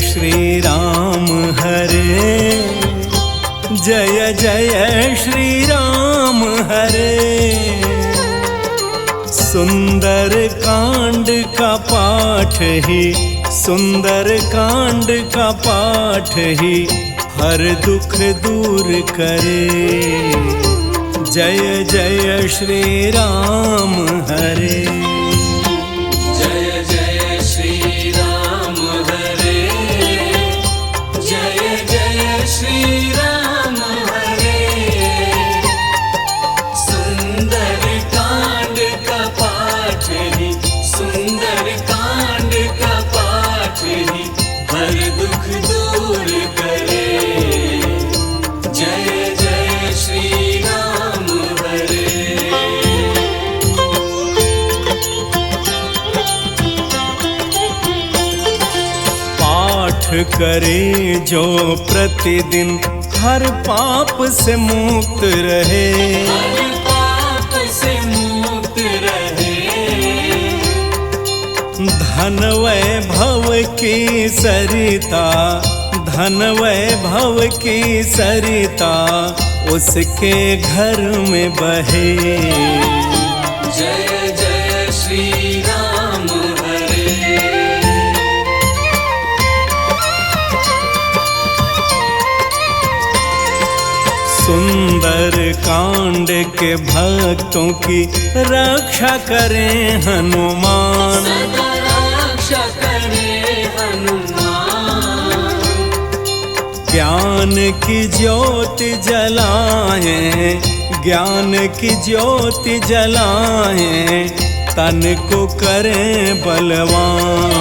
श्री राम हरे, जय जय श्री राम हरे। सुंदर कांड का पाठ ही, सुंदर कांड का पाठ ही हर दुख दूर करे। जय जय श्री राम हरे, जय जय श्री राम हरे, जय जय श्री राम हरे। सुंदर कांड का पाठ ही, सुंदर कांड का पाठ ही हर दुख दूर करे। जय जय श्री राम हरे। पाठ करे जो प्रतिदिन हर पाप से मुक्त रहे। हर पाप से मुक्त रहे। धन वैभव की सरिता, धन वैभव की सरिता उसके घर में बहे। जय जय श्री राम हरे। सुंदर कांड के भक्तों की रक्षा करें हनुमान। सदा रक्षा करे हनुमान। ज्ञान की ज्योति जलाएं, ज्ञान की ज्योति जलाएं, तन को करें बलवान।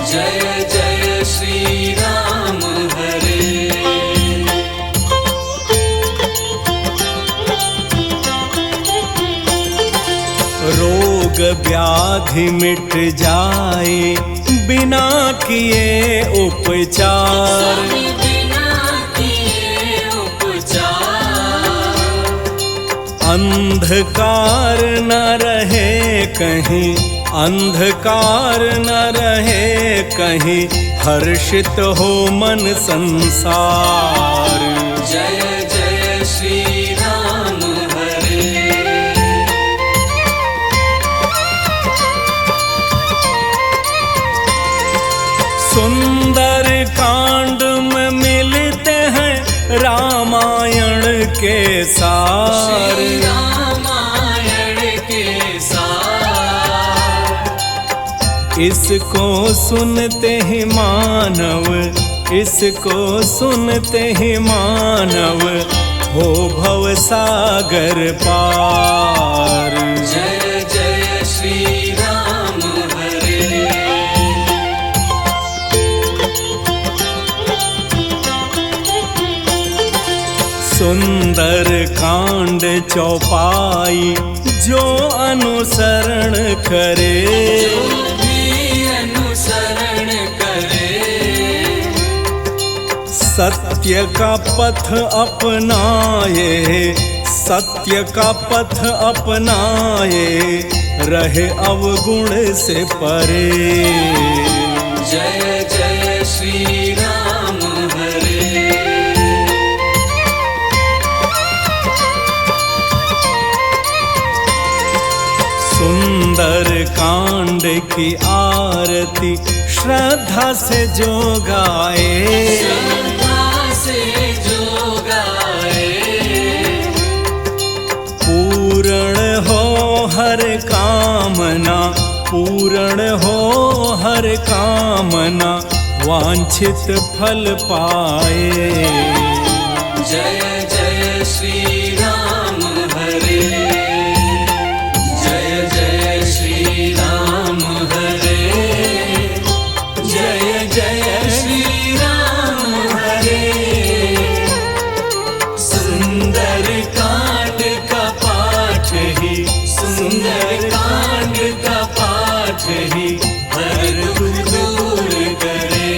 जय जय श्री राम हरे। रोग व्याधि मिट जाए बिना किए उपचार। बिना किए उपचार। अंधकार न रहे कहीं, अंधकार न रहे कहीं, हर्षित हो मन संसार। जय जय श्री राम हरे। सुंदर कांड में मिलते हैं रामायण के सार। श्री रामायण के सार। इसको सुनते ही मानव, इसको सुनते ही मानव हो भव सागर पार। जय जय श्री राम हरे। सुंदर कांड चौपाई जो अनुसरण करे। जो भी अनुसरण करे। सत्य का पथ अपनाए, सत्य का पथ अपनाए, रहे अवगुण से परे। जय जय श्री राम हरे। सुंदर कांड की आरती श्रद्धा से जो गाए। श्रद्धा से जो गाए। पूर्ण हो हर कामना, पूर्ण हो हर कामना, वांछित फल पाए। जय जय श्री राम हरे। जय जय श्री राम हरे। जय जय श्री राम हरे। सुंदर कांड का पाठ ही, सुंदर कांड का पाठ ही हर दुख दूर करे।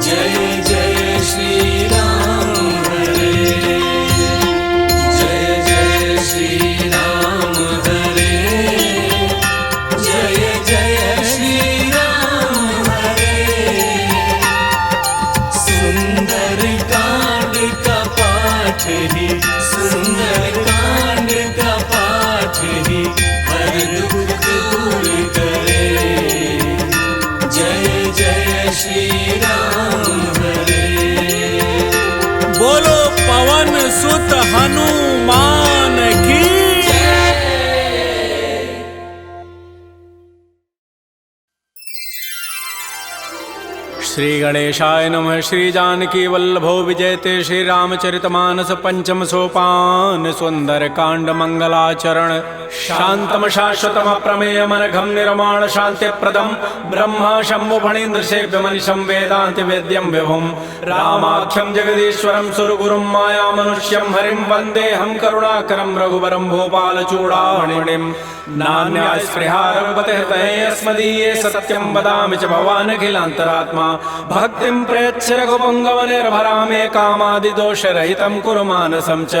जय जय श्री राम हरे। जय जय श्री राम हरे। जय जय श्री राम हरे। हर दुख दूर करे। जय जय श्री राम हरे। बोलो पवन सुत हनुमान की। श्री गणेशाय नमः। श्री जानकी वल्लभो विजयते श्री रामचरितमानस पंचम सोपान। सुंदर कांड मंगलाचरण शांतम शाश्वतम प्रमेय मनघम निर्माण शांति प्रदम ब्रह्मा शंभु फणीन्द्र सेव्य मनिषं वेदांति वेद्यं विभुम रामाख्यम जगदीश्वरम सुरगुरुम माया मनुष्यम हरिम वंदे हम करुणाकरम रघुवरम भोपाल चूड़ामणिम नान्या स्पृहा रघुपते हृदये अस्मदीये सत्यं वदामि च भवान् अखिलान्तरात्मा भक्तिं प्रयच्छ रघुपुङ्गव निर्भरामे कामादिदोषरहितं कुरु मानसं च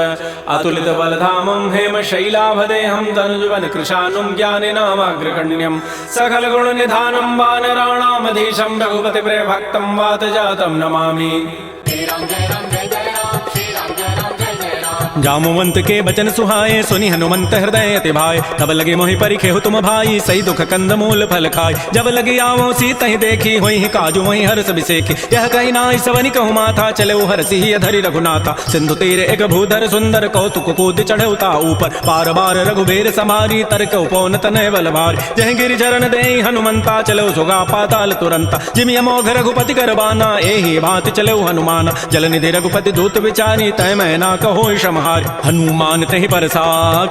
अतुलितबलधामं हेमशैलाभदेहं तनुजुवन कृशानुं ज्ञानिनामाग्रगण्यं सकलगुणनिधानं वानराणामधीशं रघुपतिप्रियभक्तं वातजातं नमामि। जामुवंत के बचन सुहाए सुनि हनुमंत हृदय अति भाई। तब लगे मोहि परिखे हो तुम भाई सही दुख कंद मूल फल खाय। जब लगे आवो सीत ही देखी होई काजू वही हर्ष बिसेखी। यह कही नाई सवनि कहु माथा चले हरसि ही धरि रघुनाथा। सिंधु तीर एक भूधर सुंदर कौतुक कूद चढ़ौता ऊपर पार बार रघुबीर संभारी तर्क उपौन तनय बल भारी। जह गिरि चरण दे हनुमंता चलो सुगा पाताल तुरंता। जिमि अमोघ रघुपति कर बाना एहि भांति चलो हनुमाना। जल निधि रघुपति दूत विचारी तय मैना कहो क्षम हनुमान तहि परसा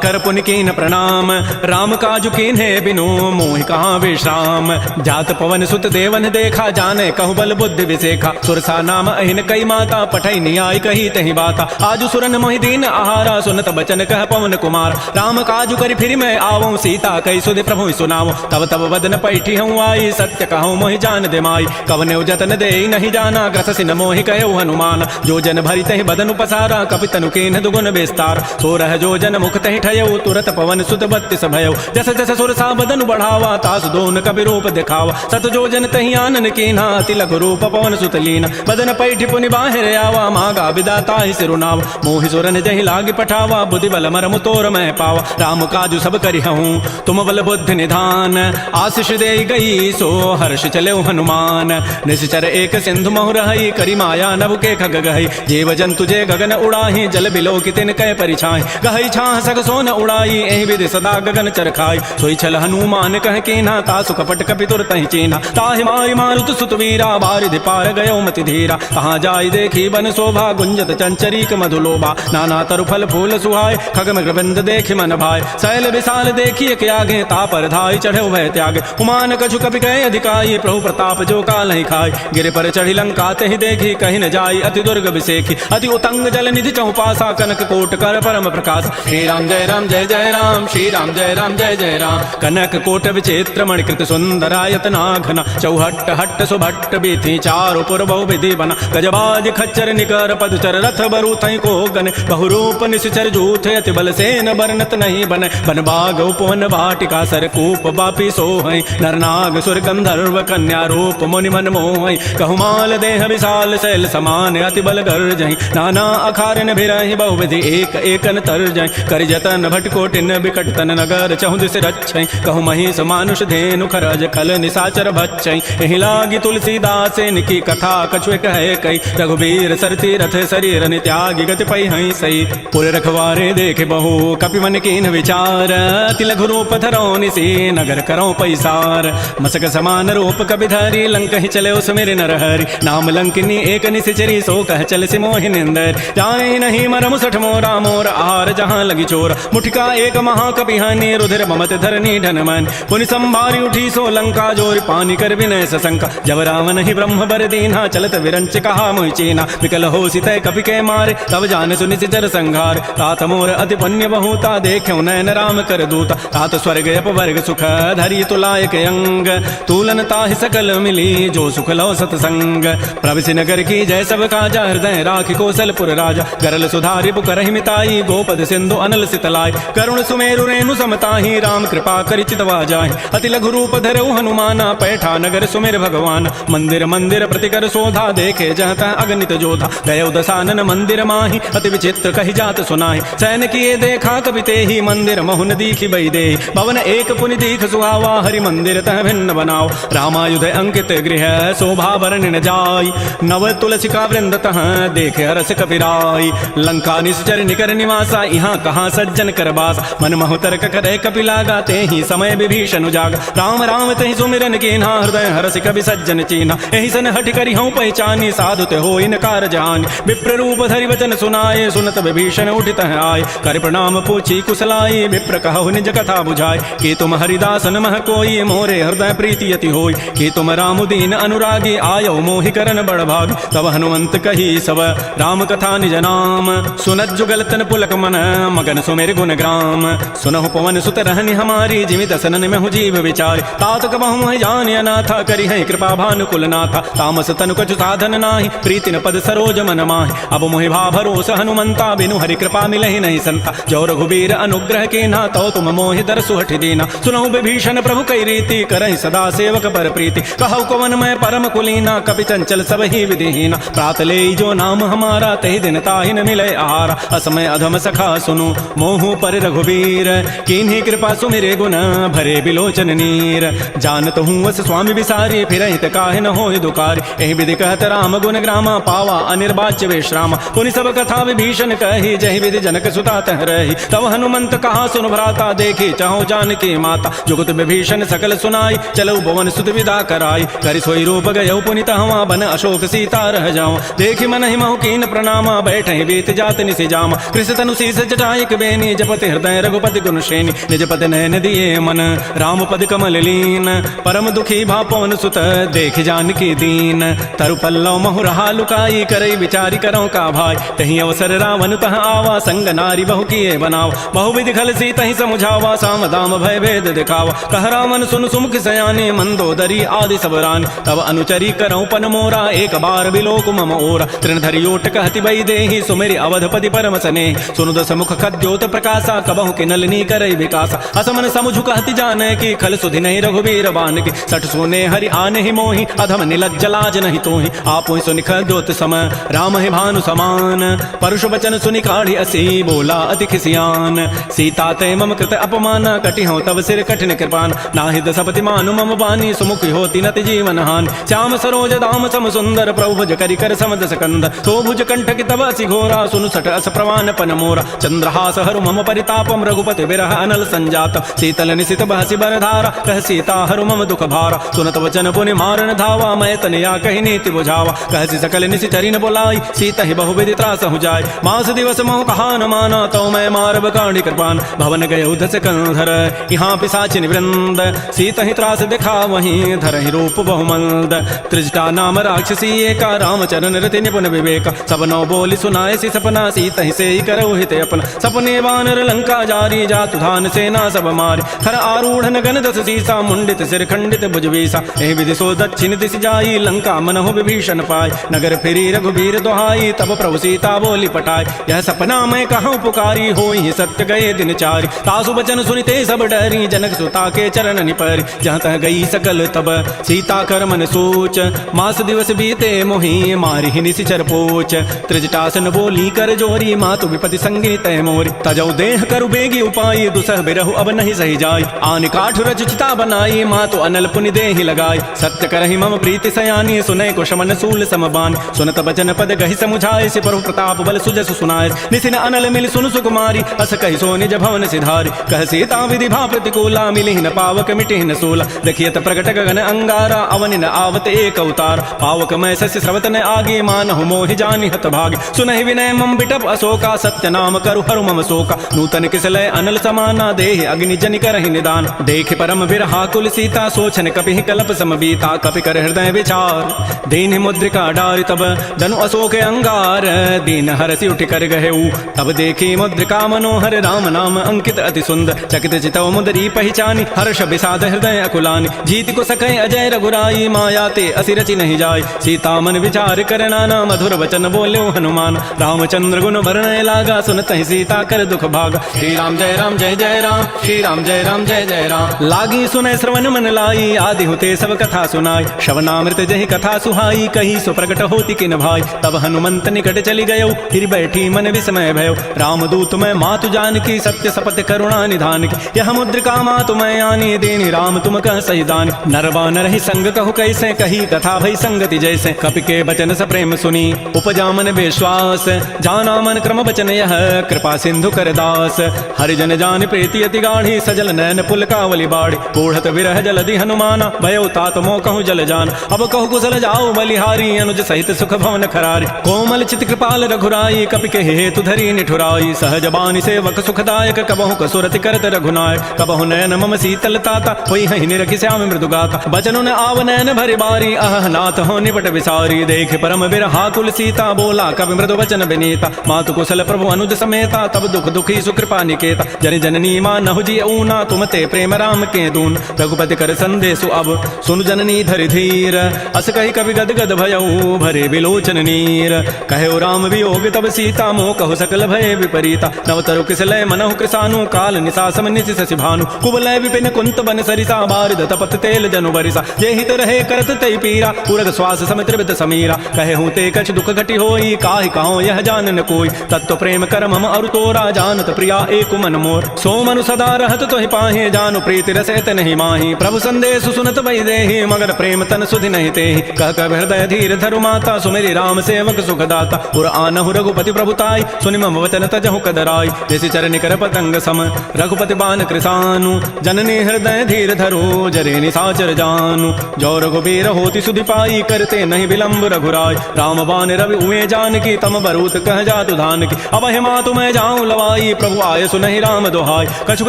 कर पुन कीन प्रणाम। राम काजु कीन्हे बिनु मोहि कहाँ विश्राम। जात पवन सुत देवन देखा जाने कहु बल बुद्धि विसेखा। सुरसा नाम अहिन कई माता पठई नियाय कही तहि बाता। आजु सुरन मोहि दीन आहारा सुनत बचन कह पवन कुमार। राम काजु करि फिर मैं आवऊं सीता कई सुधि प्रभु सुनाओ। तब तब बदन पैठी हूँ आई सत्य कहूँ मोहि जान दे माई। कवने जतन दे नहीं जाना ग्रस सिन मोहि कहो हनुमान। जो जन भरी तहि बदन उपसारा कपितनु कीन्ह दुगुन विस्तार। सोरह जो जन मुख तहि ठयऊ तुरत पवन सुत बत्तीस भयऊ। जस जस सुरसा बदन बढ़ावा तास दोन कपि रूप दिखावा। सत जो जन तहि आनन कीन्हा अति लघु रूप पवन सुत लीना। बदन पैठि पुनि बाहिर आवा मागा विदाता ही सिरुनावा। मोहि सुरन जहि लागी पठावा बुद्धि बल मरमु तोर मैं पावा। राम काजु सब करिहऊँ तुम बल बुद्धि निधान। आशीष दे गई सो हर्ष चले हनुमान। निश्चर एक सिंधु महु रहई करी माया नभ के खग गहई। जीव जंतु जे गगन उड़ाही जल बिलो की तिन कै परिछाई। गहई छाह सग सोन उड़ाई एहि विधि सदा गगन चरखाई। सोई छल हनुमान कह कीन्हा तासु कपट कपि तुर तहि चीन्हा। ताहि मारि मारुत सुत वीरा बारिधि पार गयो मति धीरा। तहाँ जाय देखी बन शोभा गुंजत चंचरीक मधुलोभा। नाना तरु फल फूल सुहाय खग मृगबंद देखि मन भाय। शैल विशाल देखिए के आगे तापर धाय चढ़े भय त्यागे। उमान कछु कपि कहे अधिकाई प्रभु प्रताप जो काल नहीं खाय। गिर पर चढ़ी लंका तहि देखी कहि न जाय अति दुर्ग विसेखी। अति उतंग जल निधि चौपासा कनक कोट कर परम प्रकाश। श्री राम जय राम श्री राम जय जय राम। कनक कोट विचित्र मणिकृत सुंदरायतना घना। चौहट्ट हट्ट सुभट्ट बीथी चारु पुर बहु विधि बना। गजबाज खच्चर निकर पदचर रथ बरु थई को गन। बहुरूप निश्चर जूथे अति बल सेन बरनत नहीं बन। बन बाग उपवन वाटिका सरकूप बापी सोहै। नरनाग सुर गंधर्व कन्या रूप मुनि मन मोहै। कहु देह विशाल शैल समान अति बल गर्जहि। नाना अखारन भिरहि बहुविधि एक एकन तरजहि। करि जतन भटकोटिन बिकट तन नगर चहु दिस रक्षै। कहु महिष मानुष धेनु खरज खल निशाचर भक्षै। एहि लागी तुलसीदास इनकी कथा कछु कहे कई। रघुबीर सरती रथ शरीर त्यागी गति पै हई सई। पुर रखवारे देखे बहु कपि मन कीन विचार। अति लघु रूप धरौ निसी नगर करौ पैसार। मसक समान रूप कपि धरी लंक ही चले सुमिर नरहरि। नाम लंकिनी एक निशिचरी सो कह चल सि मोहि निंदर। जाए नहीं मरमु सठ मोरा मोर आहार जहाँ लगी चोर। मुठिका एक महाकपि हानि रुधिर ममत धरनी धन मन। पुनि संभारी उठी सो लंका जोर पानी कर विनय सशंका। जब रावण ही ब्रह्म बर दीन्हा चलत विरंच कहा मोहि चीना। विकल हो सितय कपि के मारे तब जान सुनि सिचर संघार। तात मोर अति पुण्य बहुता देख्यो नयन राम कर दूता। तात स्वर्ग अपवर्ग सुख धरि तुलायक अंग। तूलन ताहि सकल मिली जो सुख लो सतसंग। प्रविशि नगर की जय सब काजा हृदय राखि कौशलपुर राजा। गरल सुधारि पुक करहि मिताई गोपद सिंधु अनल सितलाय करुण सुमेरु रेणु समताहि राम कृपा करि चितवा जाहि अति लघु रूप धरऊ हनुमाना पैठा नगर सुमेर भगवान मंदिर मंदिर प्रतिकर शोधा देखे जहत अगणित जोधा गयो दसानन मंदिर माहि अति विचित्र कहि जात सुनाहि सैन किए देखा कवि तेहि मंदिर महुन दीखि बई दे भवन एक पुनि दीख सुहावा हरि मंदिर तह भिन्न बनाओ रामायुध अंकित गृह शोभा वर्णि न जाय नव तुलसिका वृंद तह देखे हरस कपिराय लंका निश्चर निकर निवासा यहाँ कहाँ सज्जन कर बास मन महु तर्क करे कपिलागा ते ही समय विभीषण जाग राम राम ते सुमिरन कीन्हा हृदय हरस कवि सज्जन चीन्हा एहि सन हठ करि हूँ पहचानी साधु ते हो इन कार जान विप्र रूप धरि वचन सुनाए सुनत विभीषण उठित आय कर प्रणाम पूछी कुशलाई विप्र कहु निज कथा बुझाय कि तुम हरिदासन मह कोई मोरे हृदय प्रीति अति होय कि तुम राम दीन अनुरागी आयो मोहि करन बड़ भाग तब हनुमंत कही सब राम कथा निज नाम सुनत जुगल तन पुलक मन मगन सुमेर गुण ग्राम सुनहु पवन सुत रहनि हमारी जीवित सनन में जीव विचार तात कबहु जान अनाथा करि है कृपा भानुकुल नाथा तामस तनु कछु साधन नाही प्रीति न पद सरोज मन माहि अब मोहि भा भरोस हनुमंता बिनु हरि कृपा मिलहि नहीं संता जो रघुबीर अनुग्रह के ना तो तुम मोहि दर सुहठ दीना सुनहु विभीषण प्रभु कई रीति करहि सदा सेवक पर प्रीति कहु कवन मैं परम कुलीना कपि चंचल सब ही विधिहीना प्रात ले जो नाम हमारा तहि दिन ताहि न मिले आहारा असमय अधम सखा सुनु मोहु पर रघुबीर कीन्ही कृपा सुमिरे गुण भरे बिलोचन नीर जानत हूँ वस स्वामी विसारी फिर हित काहे न होय दुकारी एहि विधि कहत राम गुण ग्रामा पावा अनिर्वाच्य विश्राम पुनि सब कथा विभीषण कही जहि विधि जनक सुता तह रही तब हनुमंत कहा सुन भ्राता देखी चाहो जानकी माता जुगत विभीषण सकल सुनाई चलो भवन सुत विदा कराई करि सोई रूप गयो पुनि तहवा बन अशोक सीता रह जाऊं देखि मन ही महु कीन प्रणामा बैठे बीत जात निसि जामा कृष तनु शीस जटायक बेनी जपति हृदय रघुपति गुण श्रेणी निज पद नयन दिए मन राम पद कमल लीन परम दुखी भा पवन सुत देख जानकी दीन तरु पल्लव महु रहा लुकाई करई विचारी करो का भाई तही अवसर रावण तह आवा संग नारी बहु किए बनाओ बहुविधि खल सी तही समुझावा साम दाम भय भेद दिखावा कह रावण सुन सुमुख सयाने मंदोदरी आदि सब रान तब अनुचरी करऊं पन मोरा एक बार बिलोक मम ओरा तृणधरि ओट कहति बई देहि सुमेरि अवधपति परम सने सुनु दस मुख खद्योत प्रकाशा कबहु किनलनी करई विकासा असमन समुझु कहति जाने की खल सुधि नहीं रघुबीर बान की सठ सोने हरि आने ही मोहि अधम निलज्ज लाज नहीं तोहि आपो सुनि खद्योत सम राम ही भानु समान परुष वचन सुनि काढ़ी असी बोला अति खिसियान सीता ते मम कृत अपमान कटि हो तब सिर कठिन कृपान नाहिद सपति मानु मम बानी सुमुख होति नति जीवन हान श्याम सरोज दाम सम सुंदर प्रभु भुज करि कर समद सकंद तो भुज कंठ की तब असि घोरा सुनु सठ अस प्रवान पन मोरा चंद्रहास हरु मम परितापम रघुपति विरह अनल संजात शीतल निशित बहसि बरधारा कह सीता हरु मम दुख भारा सुनत वचन पुनि मारन धावा मैं तनया कहि नीति बुझावा कहसि सकल निशि चरिन बोलाई सीता ही बहुविधि त्रास हो जाय मास दिवस मोह कहा न माना तो मैं मारब काढ़ी कृपान भवन गय उधस कंधर यहाँ पिशाचिन वृंद सीता ही त्रास दिखा वहीं धर ही रूप बहुमंद त्रिजटा नाम राक्षसी एका रामचरण रति निपुण विवेक सब नौ बोली सुनाए सी सपना सीता ही से ही करऊ हित अपना सपने वानर लंका जारी जातु धान सेना सब मारी खर आरूढ़ गन दस सीसा मुंडित सिर खंडित भुजवीसा एहि विधि सो दक्षिण दिश जाई लंका मनहु विभीषण पाय नगर फिरी रघुबीर दोहाई तब प्रभु सीता बोली पटाय यह सपना मैं कहूँ पुकारी होई सत्य गए दिन चारि तासु बचन सुनिते सब डरी जनक सुता के चरण निपरि जहाँ तह गई सकल तब सीता कर मन सोच मास दिवस बीते मोहि मारि ही निशिचर पोच त्रिजटासन बोली कर जोरी मातु विपति संगे तय मोरी तजौ देह करु बेगी उपाय दुसह बिरहु अब नहीं सही जाय आन काठ रचिता बनाई मातु अनल पुनि देहि लगाई सत्य करहि मम प्रीति सयानी सुनय कुशमन सूल समबान सुनत बचन पद गहि समुझाय से प्रभु प्रताप बल सुजस सुनाय निसिन अनल मिल सुन सुकुमारी अस कहि सो निज भवन सिधारी कह सीता विधि भा प्रतिकूला मिलिहि न पावक मिटिहि न सूला देखियत प्रगट गगन अंगारा अवनि न आवत एक अवतार पावक मैं सस्य स्रवत न आगे मानहु मोहि जानि हत भाग सुनहि विनय मम बिटप अशोका सत्य नाम करु हरु मम शोका नूतन किसलय अनल समाना देहि अग्नि जनि करहि निदान देख परम बिरहा कुल सीता सोचन कपि कल्प समबीता कपि कर हृदय विचार दीन मुद्रिका डारि तब धनु अशोक अंगार दीन हरसि उठ कर गहेऊ तब देखी मुद्रिका मनोहर राम नाम अंकित अति सुंदर चकित चितव मुदरी पहचानी हर्ष विषाद हृदय अकुलानी जीत को सकै अजय रघुराई माया ते असि रचि नहीं जाय सीता मन विचार कर नाना मधुर वचन बोल्यो हनुमान रामचंद्र गुण गुण वर्ण लागा, सुनत ही सीता कर दुख भागा। श्री राम जय राम जय जय राम, श्री राम जय राम जय जय राम। लागी सुने श्रवण मन लाई, आदि होते सब कथा सुनाई। श्रवणामृत जही कथा सुहाई, कही सो प्रकट होती किन भाई। तब हनुमंत निकट चली गयो, फिर बैठी मन विस्मय भयो। रामदूत मैं मातु जानकी, सत्य सपथ करुणा निधान की। यह मुद्रिका मातु मैं आनी, देनी राम तुम कह सही दान। नरवा नर ही संग कहु कैसे, कही कथा भई संगति जैसे। कपि के बचन स प्रेम सुनी, उपजा मन विश्वास। जाना मन क्रम वचन यह, कृपा सिंधु कर दास। हरिजन जान प्रीति अति गाढ़ी, सजल नयन पुलकावली बाड़ी। बूढ़त विरह जलधि हनुमाना, भयो तात मोह कहूँ जल जान। अब कहु कुशल जाओ बलिहारी, अनुज सहित सुख भवन खरारी। कोमल चित कृपाल रघुराई, कपि के हेतु धरी निठुराई। सहज बानी सेवक सुखदायक, कबहु कसुरति करत रघुनायक। कबहु नयन मम शीतल ताता, होई हहि निरखि श्याम मृदु गाता। बचनु न आव नयन भरि बारी, अह नाथ हो निपट विसारी। देख परम बिरहा कुल सीता, बोला कवि मृदु वचन विनीता। मातु कुशल प्रभु अनुज समेता, तब दुख दुखी सुकृपा निकेता। जन जननी मानहु जी ऊना, तुम ते प्रेम राम के दून। रघुपति कर संदेशु अब, सुनु जननी धरि धीर। अस कही कवि गद गद भयऊ, भरे विलोचन नीर। कहो राम वियोग तब सीता, मोह कहु सकल भय विपरीता। नव तरु किसलय मनहु कृसानु, काल निसासम निशि शशि भानु। कुबलय विपिन कुंत बन सरिसा, बारिद तपत तेल जनु बरिसा। जे हित रहे करत तै पीरा, पुरग श्वास सम त्रिविध समीरा। कहे हूँ ते कछ दुख घटी होई, काहि कहो यह जान न कोई। तत्व प्रेम कर मम अरु तोरा, जानत प्रिया एक मन मोर। सो मनु सदा रहत तोहि पाहे, जानु प्रीति रसैत नहीं माही। प्रभु संदेश सुनत बहि देहि, मगर प्रेम तन सुधि नहीं तेहि। कह कह हृदय धीर धरु माता, सुमेरि राम सेवक सुखदाता। पुर आनहु रघुपति प्रभुताई, सुनि मम वचन तजहु कदराई। जैसे चरण कर पतंग सम, रघुपति बान कृसानु। जननी हृदय धीर धरो, जरे निसाचर जानु। जो रघुबीर होति सुधि पाई, करते नहीं विलंब रघुराई। राम बान रवि उए जानकी, तम बरूत कह जातु धान की। अब हे मातु मैं जाऊं लवाई, प्रभु आय सुनहि राम दोहाई। कछुक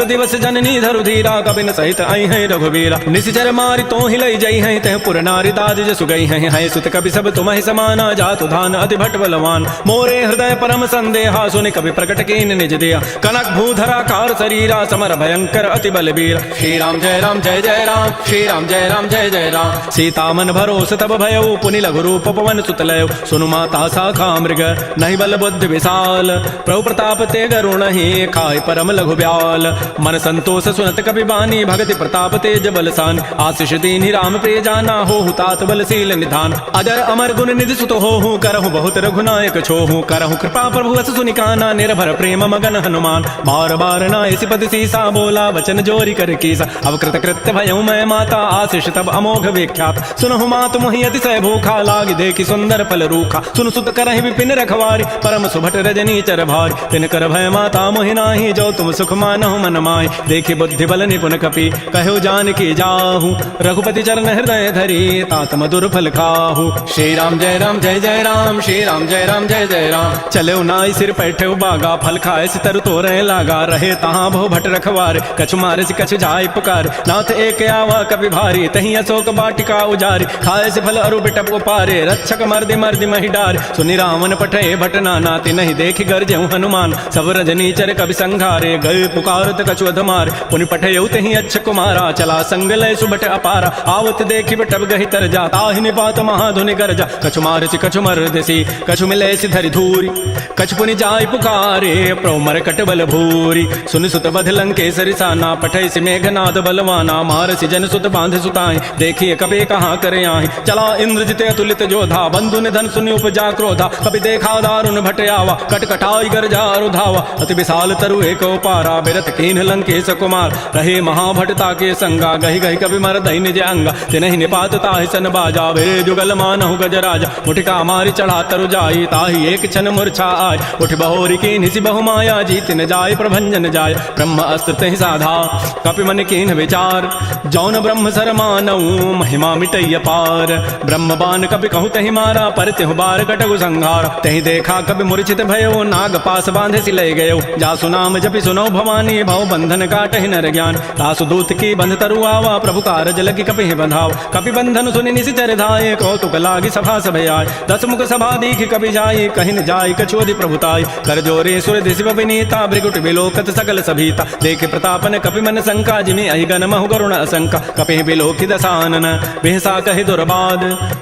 दिवस जननी धरु धीरा, कबिन सहित आई है रघुबीरा। निशिचर मारि तो हिलई जई है, तह पुर नारी दाद जसु गई है। सुत कवि सब तुम्हि समाना, जातु धान अति भट बलवान। मोरे हृदय परम संदेहा, सुनि कवि प्रकट कीन निज दिया। कनक भूधरा कार शरीरा, समर भयंकर अति बलबीर। श्री राम जय राम जय जय राम, श्री राम जय राम जय जय राम। सीता मन भरोस तब भयऊ, पुनि लघु रूप पवन सुत लयो। सुनु माता शाखा मृग, नहीं बल बुद्धि विशाल। प्रभु प्रताप ते गरुण ही, खाय परम लघु ब्याल। मन संतोष सुनत कवि बानी, भगति प्रताप तेज बलसान। आशीष दीनि राम प्रिय जाना, हो तात बलशील निधान। अजर अमर गुण निधि सुत होहु, करहु बहुत रघुनायक छोहु। करहु कृपा प्रभु अस सुनि काना, निर्भर प्रेम मगन हनुमान। बार बार नायसि पति सीसा, बोला वचन जोरी कर कीसा। अब कृत कृत्य भयऊ मैं माता, आशीष तब अमोघ विख्यात। सुनहु मातु मोहि अतिशय भूखा, लागी देखि सुंदर फल रूखा। सुन सुत करहि विपिन रखवारी, परम सुभट रजनी चर भारी। तिन कर भय माता मोहि नाही, जो तुम सुख मानहु मन माहि। देखि बुद्धि बल निपुण कपि, कहो जानकी जाहु। रघुपति चरण हृदय धरी, तात मधुर फल खाहु। श्री राम जय राम जय जय राम, श्री राम जय राम जय जय राम। चले नाई सिर पैठे बागा, फल खाए सितर तोरे लागा। रहे तहाँ बहु भट रखवार, कछु मारे से कछु जाय पुकार। नाथ एक आवा कपि भारी, तहीं अशोक बाटिका उजारी। खाए से फल अरु बिटप उपारे, रक्षक मर्दि मर्दि महि डार। सुनि रावण पठे भट नाना, तिनहि देखि गरजेउ हनुमान। सब रजनी चर कवि संघारे, गए पुकारत कछु अधमार। पुनि पठेउ तहीं अच्छ कुमारा, चला संग लय सुबट अपारा। आवत देखि बटब गहि तर जा, ताहि निपात महाधुनि गरजा। कछु मारसि कछु मर्दसि, कछु मिलैसि धरि धूरि। कछु पुनि जाय पुकारे, प्रभु मरकट बल भूरि। सुनि सुत बध लंकेसरि साना, पठैसि मेघनाद बलवाना। मारसि जन सुत बांध सुताहि, देखिए कपि कहाँ करे आहि। चला इंद्रजित अतुलित जोधा, बंधु निधन सुनि उपजा क्रोधा। कपि देखा दारुण भट आवा, कटकटाई गरजा रुधावा। अति विशाल तरु एक पारा, बिरथ कीन्ह लंकेश कुमार। रहे महाभटता के संगा, गहि गहि कवि मरदहि निज अंगा। तिनहि निपात ताहि सन बाजा, भिरे जुगल मानहु गजराजा। मुठिका मारि चढ़ा तरु जाई, ताहि एक क्षण मूर्छा आय। उठ बहोरी कीन्हि सि बहु माया, जीत न जाय प्रभंजन जाय। ब्रह्म अस्त्र तहि साधा, कपि मन कीन्ह विचार। जौन ब्रह्म सर मानऊ, महिमा मिटैय पार। ब्रह्म बान कपि कहु तहि मारा, पर तिहु बार कटगु संहार। तहि देखा कपि मूर्छित भयो, नाग पास बांधे सि लय गयो। जासु नाम जपि सुनौ भवानी, भव बंधन काटहि नर ज्ञान। तासु दूत की बंध तरु आवा, प्रभु कारज लगी कपि बंधाव। कपि बंधन सुनि निशिचर धाये, कौतुक लागी सभा सब आय। दस मुख सभा दीखि कपि जाई, कहि न जाय कछु अधि प्रभुताई। कर जोरे सुर दिशि विनीता, भृगुट विलोकत सकल सभीता। देखे प्रतापन कपि मन शंका, जिमि अहि गन महु गरुण असंका। कपि विलोकि दसानन, बिहसा कहि दुर्बाद।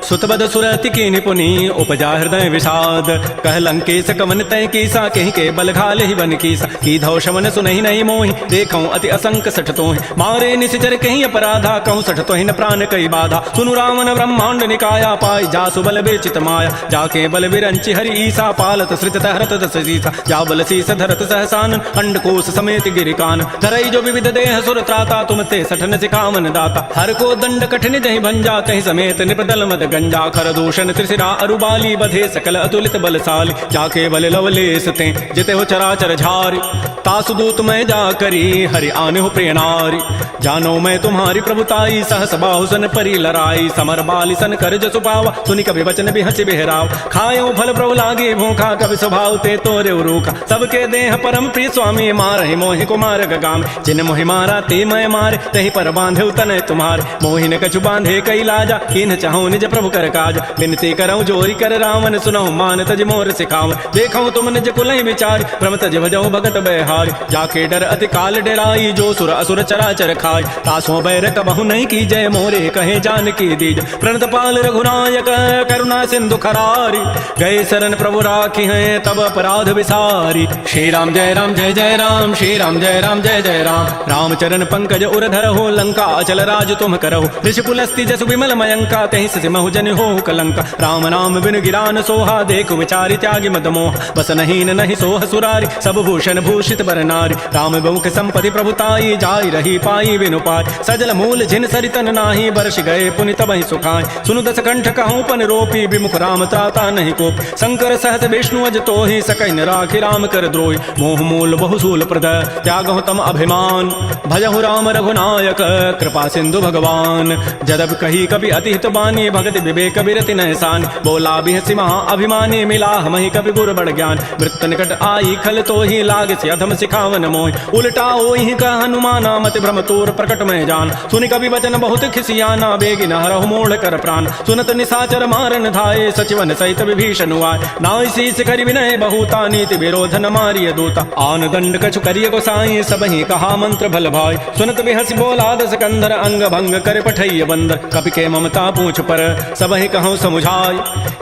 सुतबद सुरति कीन्हि पुनि, उपजा हृदय विषाद। कह लंकेश कवन तय कीसा कहीं के बल घाल ही बन कीसा की धौ शमन सुनहि नहीं मोहि देखऊं अति असंक सठ तोहि मारे निश्चर कहीं अपराधा कहूँ सठ तोहि न प्राण कई बाधा सुनु रावण ब्रह्मांड निकाया पाई जासु बल बेचित माया जाके बल बिरंचि हरि ईसा पालत श्रित हरत दस सीसा जा बल शीस धरत सहसान अंडकोश समेत गिरिकान धरई जो विविध देह सुर त्राता तुम ते सठन सिखावन दाता हर को दंड कठिन जहि भंजा कहीं समेत निपदल मद गंजा खर दूषण त्रिशिरा अरुबाली बधे सकल अतुलित बलशाली जाके बल लवलेस ते जिते हो चराचर झारी तासु दूत मैं जा करी हरि आने हो प्रिय नारी जानो मैं तुम्हारी प्रभुताई सहस बाहु सन परी लराई समर बाली सन कर जसु पावा सुनि कभी वचन भी हंसी बेहराव खायो फल प्रभु लागे भूखा कभी स्वभाव ते तोरे रूखा सबके देह परम प्रिय स्वामी मारहि मोहि कुमार गगाम जिन मोहि मारा ते मैं मारे तही पर बांधे तनय तुम्हारे मोहि न कछु बांधे कई लाजा किन चाहूं निज प्रभु कर काज विनती करऊं जोरी कर रावण सुनहु मान तज मोर सिखाव देखऊं तुम निज कुलहि विचार प्रम तज भजऊ भगत बहारी जाके डर अति काल डराई जो सुर असुर चराचर खाय तासो बैर कबहु नहीं की जय मोरे कहे जान की दीज प्रणत पाल रघुनायक करुणा सिंधु खरारी गए शरण प्रभु राखी हैं तब अपराध विसारी श्री राम जय राम जय जय राम श्री राम जय राम जय जय राम रामचरण पंकज उर धरहु लंका अचल राज तुम करहु ऋषि पुलस्ति जसु विमल मयंका तहि सिमहु जन हो कलंका राम नाम बिन गिरान सोहा देखु विचारि त्यागी मद मोह बस नहीं सोह सुरारी सब भूषण भूषित बर नारी राम बहुख संपत्ति प्रभुताई जाय रही पाई बिनु पाय सजल मूल झिन सरितन नाही बरस गए पुनि तबहि सुखाय सुनु दस कंठ कहूँ पन रोपी विमुख राम त्राता नहीं कोप शंकर सहस विष्णु अज तोहि सकहि न राखि राम कर द्रोही मोह मूल बहुसूल प्रद त्यागहु तम अभिमान भजहु राम रघुनायक कृपा सिंधु भगवान जदब कही कभी अतिहित बानी भगत विवेक विरति नहसान बोला बिहसि महा अभिमानी मिला हमहि कभी गुर बड़ ज्ञान मृत निकट आई खल तो ही लाग से अधम सिखावन मोह उल्टा ओहि का हनुमाना मति भ्रम तोर प्रकट में जान सुनि कभी वचन बहुत खिसियाना बेगी न हरहु मोड़ कर प्राण सुनत निशाचर मारन धाये सचिवन सहित विभीषण हुआ नाई शीस करि विनय बहुता नीति विरोध न मारिय दूता आन दंड कछु करिय गोसाई सबहि कहा मंत्र भल भाई सुनत बिहसि बोला दस कंधर अंग भंग कर पठैय बंदर कपि के ममता पूछ पर सबहि कहूँ समुझाई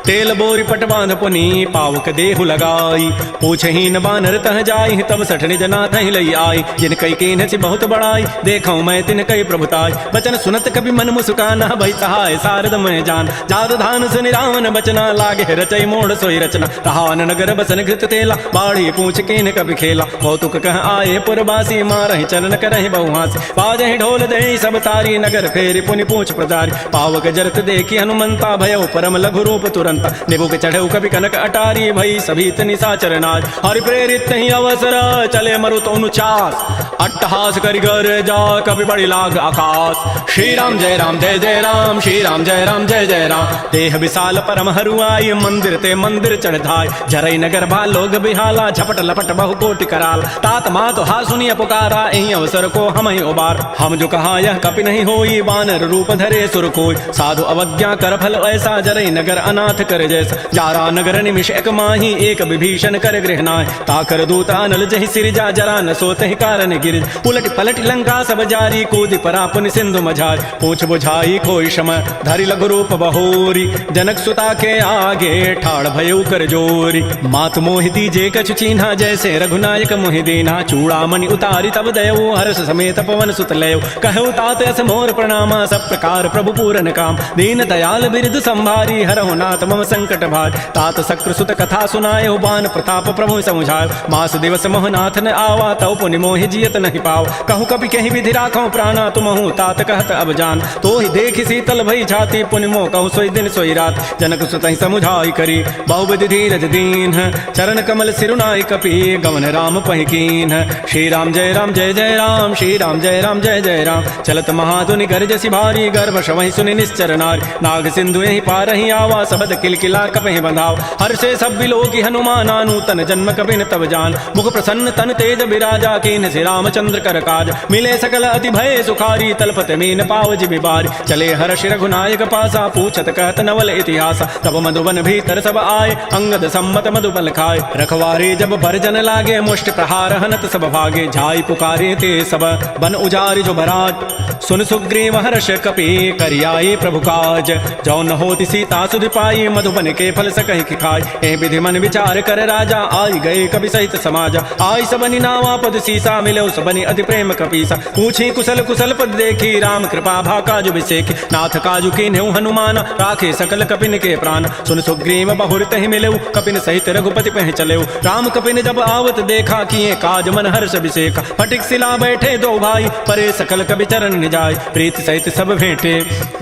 तेल बोरी पट बांध पुनि पावक देहु लगाई पूछहि न बानर तह जाई तब सठ निज नाथ ही लई आई जिन कई कीन बहुत बड़ाई देखऊं मैं तिन कई प्रभुताई बचन सुनत कभी मन मुस्काना भई सहाय शारद में जान जाद धान सुनि रावण बचना लागे रचई मोड़ सोई रचना रहान नगर बसन घृत तेला बाढ़ी पूछ कीन कभी खेला कौतुक कह आए पुरबासी मारहि चरण करहि बहुहासी बाजहि ढोल दहि सब तारी नगर फेरी पुनि पूछ प्रदारी पावक जरत देखी हनुमंता भयो परम लघु रूप तुरंता निबुक चढ़ऊ कभी कनक अटारी भई सभी निशाचर नाज हरि प्रेरित ही अवसर चले मरुत अनुचास अट्टहास करि गर जा कभी बड़ी लाग आकाश श्री राम जय जय राम श्री राम जय जय राम देह विशाल परम हरुआई मंदिर ते मंदिर चढ़ धाय जरई नगर भा लोग बिहाला झपट लपट बहु कोटि कराल तात मात हा सुनिय पुकारा एहि अवसर को हम ही उबार हम जो कहा यह कपि नहीं होई बानर रूप धरे सुर कोई साधु अवज्ञा कर फल ऐसा जरई नगर अनाथ कर जैसा जारा नगर निमिष एक माही एक विभीषण कर गृहनाय ताकर दूत अनल जहि सिरजा जरा न सोत ही कारण गिर उलट पलट लंका सब जारी कूद परा पुनि सिंधु मझारी पूछ बुझाई कोई शम धरि लघु रूप बहोरी जनक सुता के आगे ठाड़ भयउ कर जोरी मात मोहि दीजे कछु चीन्हा जैसे रघुनायक मोहि दीना चूड़ामणि उतारी तब दयऊ हर्ष समेत पवन सुत लयऊ कहु तात अस मोर प्रणामा सब प्रकार प्रभु पूरन काम दीन दयाल बिरदु संभारी हरहु नाथ मम संकट भार तात सक्र सुत कथा सुनायो बान प्रताप प्रभु समुझायो मास दिवस मोहनाथ न आवा तव पुनि मोहि जियत नहीं पाव कहूँ कभी कहीं विधि राखो प्राणा तुमहु तात कहत अब जान तो ही देखि शीतल भई छाती पुनि मोह कहूँ सोई दिन सोई रात जनक सुत ही समुझाई करी बहुविधि धीरज दीन चरण कमल सिरुनाई कपि गमन राम पहिकीन श्री राम जय राम श्री राम जय जय राम चलत महाधुनि गरजसि भारी गर्भ शवहि सुनि निश्चर नारी नाग सिंधु यही पार ही आवा सबद किलकिला कपहि बंधाव हर से सब बिलोकी हनुमाना नूतन जन्म कपि न तब जान मुख प्रसन्न तन तेज बिराजा कीन श्री रामचंद्र कर काज मिले सकल अति भय सुखारी तलपत मीन पावज बिबारी चले हर्ष रघुनायक पासा पूछत कहत नवल इतिहास तब मधुबन भीतर सब आए अंगद सम्मत मधुबल खाए रखवारे जब भरजन लागे मुष्ट प्रहार हनत सब भागे झाई पुकारे ते सब बन उजारि जो भराज सुन सुग्रीव हर्ष कपि करियाए प्रभु काज जो न होति सीता सुधि पाई मधुबन के फल सकहि खाय ए विधि मन विचार कर राजा, आई गए कवि सहित समाजा। आई सबनी नावा पद सीसा, मिले सबनी अति प्रेम कपीसा। पूछी कुशल कुशल पद देखी, राम कृपा भा काजु विसेखी। नाथ काजु कीन्हु हनुमान, राखे सकल कपिन के प्राण। सुन सुग्रीव बहुर तहि मिलेउ, कपिन सहित रघुपति पह चलेउ। राम कपिन जब आवत देखा, किए काज मन हर्ष विसेखा। फटिक सिला बैठे दो भाई, परे सकल कवि चरण निजाय। प्रीति सहित सब भेंटे,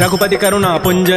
रघुपति करुणा पुंज।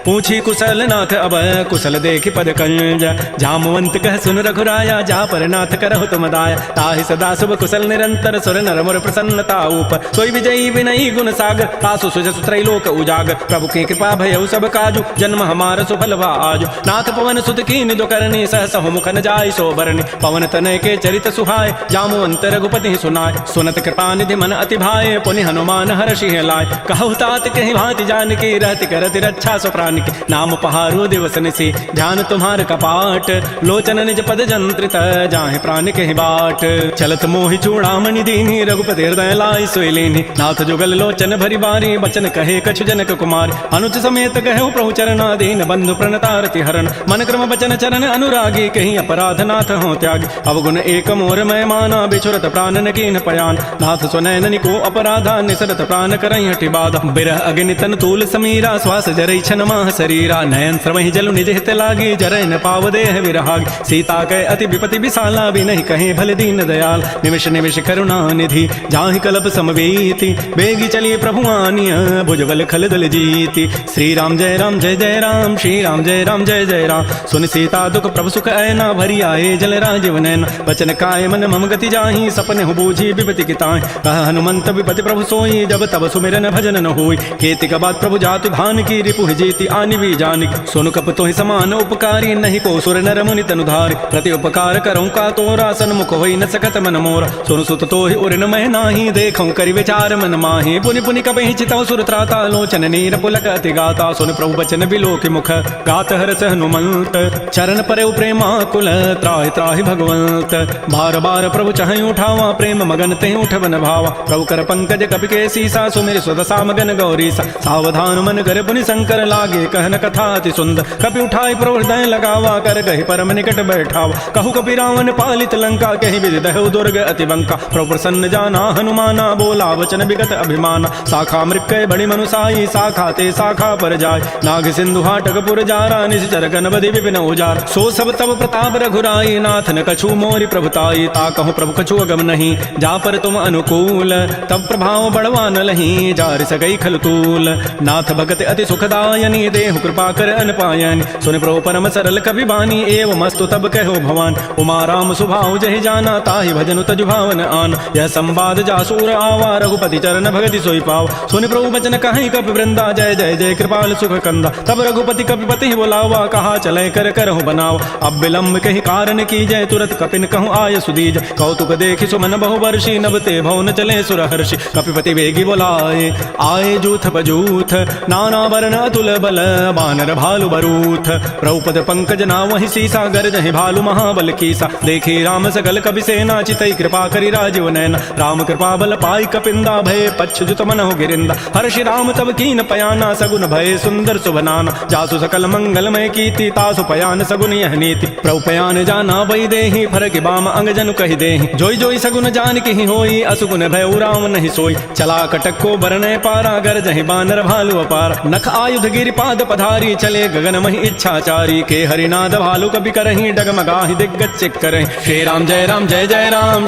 पूछी कुशल नाथ अब, कुशल देखी पद कंज। जामवंत कह सुन रघुराया, जा पर नाथ करहु तुम दाया। ताहि सदा शुभ कुशल निरंतर, सुर नर मुर प्रसन्नता ऊपर। सोई विजयी विनयी गुण सागर, तासु सुजसु त्रैलोक उजागर। प्रभु की कृपा भयउ सब काजु, जन्म हमार सुफल भा आजु। नाथ पवन सुत कीन जो करनी, सहस मुख न जाय सो बरनी। पवन तनय के चरित सुहाय, जामवंत रघुपति सुनाय। सुनत कृपा निधि मन अति भाए, पुनि हनुमान हर्षि लाय। कहु तात कहि भांति जानकी, रहति करति रक्षा सो प्राण की। नाम पहारो दिवस निसी, ध्यान तुम्हार कपाट। लोचन निज पद जंत्रित, जाहि प्राण कहि बाट। चलत मोहि चूड़ामणि दीनी, रघुपति हृदय लाई सोई लीनी। नाथ जुगल लोचन भरि बारी, बचन कहे कछु जनक कुमार। अनुच समेत कहु प्रभु चरणाधीन, बंधु प्रणतारति हरण। मन क्रम बचन चरण अनुरागी, कहीं अपराध नाथ हो त्यागी। अवगुण एक मोर मैं माना, बिछुरत प्राण न कीन्ह पयान। नाथ सुनैन को अपराधा, निसरत प्राण करई हटि बाधा। बिरह अग्नि तन तूल समीरा, श्वास जरई छन माह शरीरा। नयन श्रमहि जलु निज हित लागी, जरय न पाव देह विरहागी। सीता कै अति विपति विशाला, बिनहि कहे भल दीन दयाल। निमिष निमिष करुणा निधि, जाहि कलप समवेति। बेगी चलिए प्रभु आनिय, भुजबल खल दल जीति। श्री राम जय राम, श्री राम जय जय राम। सुन सीता दुख प्रभु सुख ऐना, भरी आए जल राजीव नैना। बचन काय मन मम गति जाहि, सपने हो बूझी विपति की ताहि। कह हनुमंत विपति प्रभु सोई, जब तब सुमिरन भजन न होई। खेती का बात प्रभु जाति भान की, रिपु जीति आनि भी जानिक। सोनु कप तोहि समान उपकारी, नहीं को सुर नर मुनि तनुधारी। प्रति उपकार करऊँ का तोरा, सन्मुख होई न सकत मन मोरा। सोनु सुत तोहि उर न मह नाही, देखऊँ करि विचार मन माहि। पुनि पुनि कपहि चितौ सुर त्राता, लोचन नीर पुलक अति गाता। सुन प्रभु बचन बिलोकि मुख, गात हरस हनुमंत। चरण परे प्रेमा कुल, त्राहि त्राहि भगवंत। बार बार प्रभु चाहि उठावा, प्रेम मगन तेहि उठवन भावा। प्रभु कर पंकज कपि के सीसा, सुमिर सुदशा मगन गौरीसा। सावधान मन कर पुनि शंकर, लागे कहन कथा अति सुंदर। कपि उठाई प्रभु हृदय लगावा, कर गहि परम निकट बैठावा। कहु कपि रावण पालित लंका, कहि विधि दहु दुर्ग अति बंका। प्रभु प्रसन्न जाना हनुमाना, बोला वचन विगत अभिमाना। शाखा मृक्कय बड़ि मनुसाई, शाखा ते शाखा पर जाय। नाग सिंधु हाटक पुर जारा, निश्चर गण बधि विपिन उजार। सो सब तब प्रताप रघुराई, नाथ न कछु मोरि प्रभुताई। ता कहूँ प्रभु कछु अगम नहीं, जा पर तुम अनुकूल। तब प्रभाव बढ़वा न लही, जार सकई खल तूल। नाथ भगत अति सुखदायनी, देहु कृपा कर अनपायनी। सुन प्रभु परम सरल कवि बानी, एवं मस्तु तब कहो भवान। उमा राम सुभाव जहि जाना, ताहि भजनु तजु भावन आन। यह संवाद जासूर आवा, रघुपति चरण भगति सोई पाव। सुन प्रभु बचन कहीं कपि वृंदा, जय जय जय कृपाल सुख कंदा। तब रघुपति कपिपति बोलावा, कहा चले कर करहु बनाव। अब विलंब कहि कारण की जय, तुरत कपिन कहूँ आय सुदीज। कौतुक देखि सुमन बहु वर्षि, नभ ते भवन चले सुर हर्षि। कपिपति वेगी बोलाए, आए जूथ बजूथ। नाना वर्ण अतुल बल, बानर भालु बरूथ। प्रभुपद पंकज नावहि सीसा, गर्जहि भालु महाबल कीसा। देखी राम सकल कपि सेना, चितई कृपा करि राजीव नैना। राम कृपा बल पाई कपिंदा, भय पच्युत मनहु गिरिंदा। हर्षि राम तब कीन पयाना, सगुन भय सुंदर सुभनाना। जासु सकल मंगलमय कीर्ति, तासु पयान सगुन यह नीति। प्रभु पयान जाना वही देहि, फरक बाम अंग जनु कहि देहि। जोई जोई सगुन जान की होई, असुगुन भय राम नहीं सोई। चला कटक को बरने पारा, गरजहि बानर भालु अपार। नख आयुध गिरिपाद पधारी, चले गगन महि इच्छाचारी। के हरिनाद भालु कपि करहि, डगमगाहि दिग्गज चिक करहि। श्री राम जय राम जय जय राम,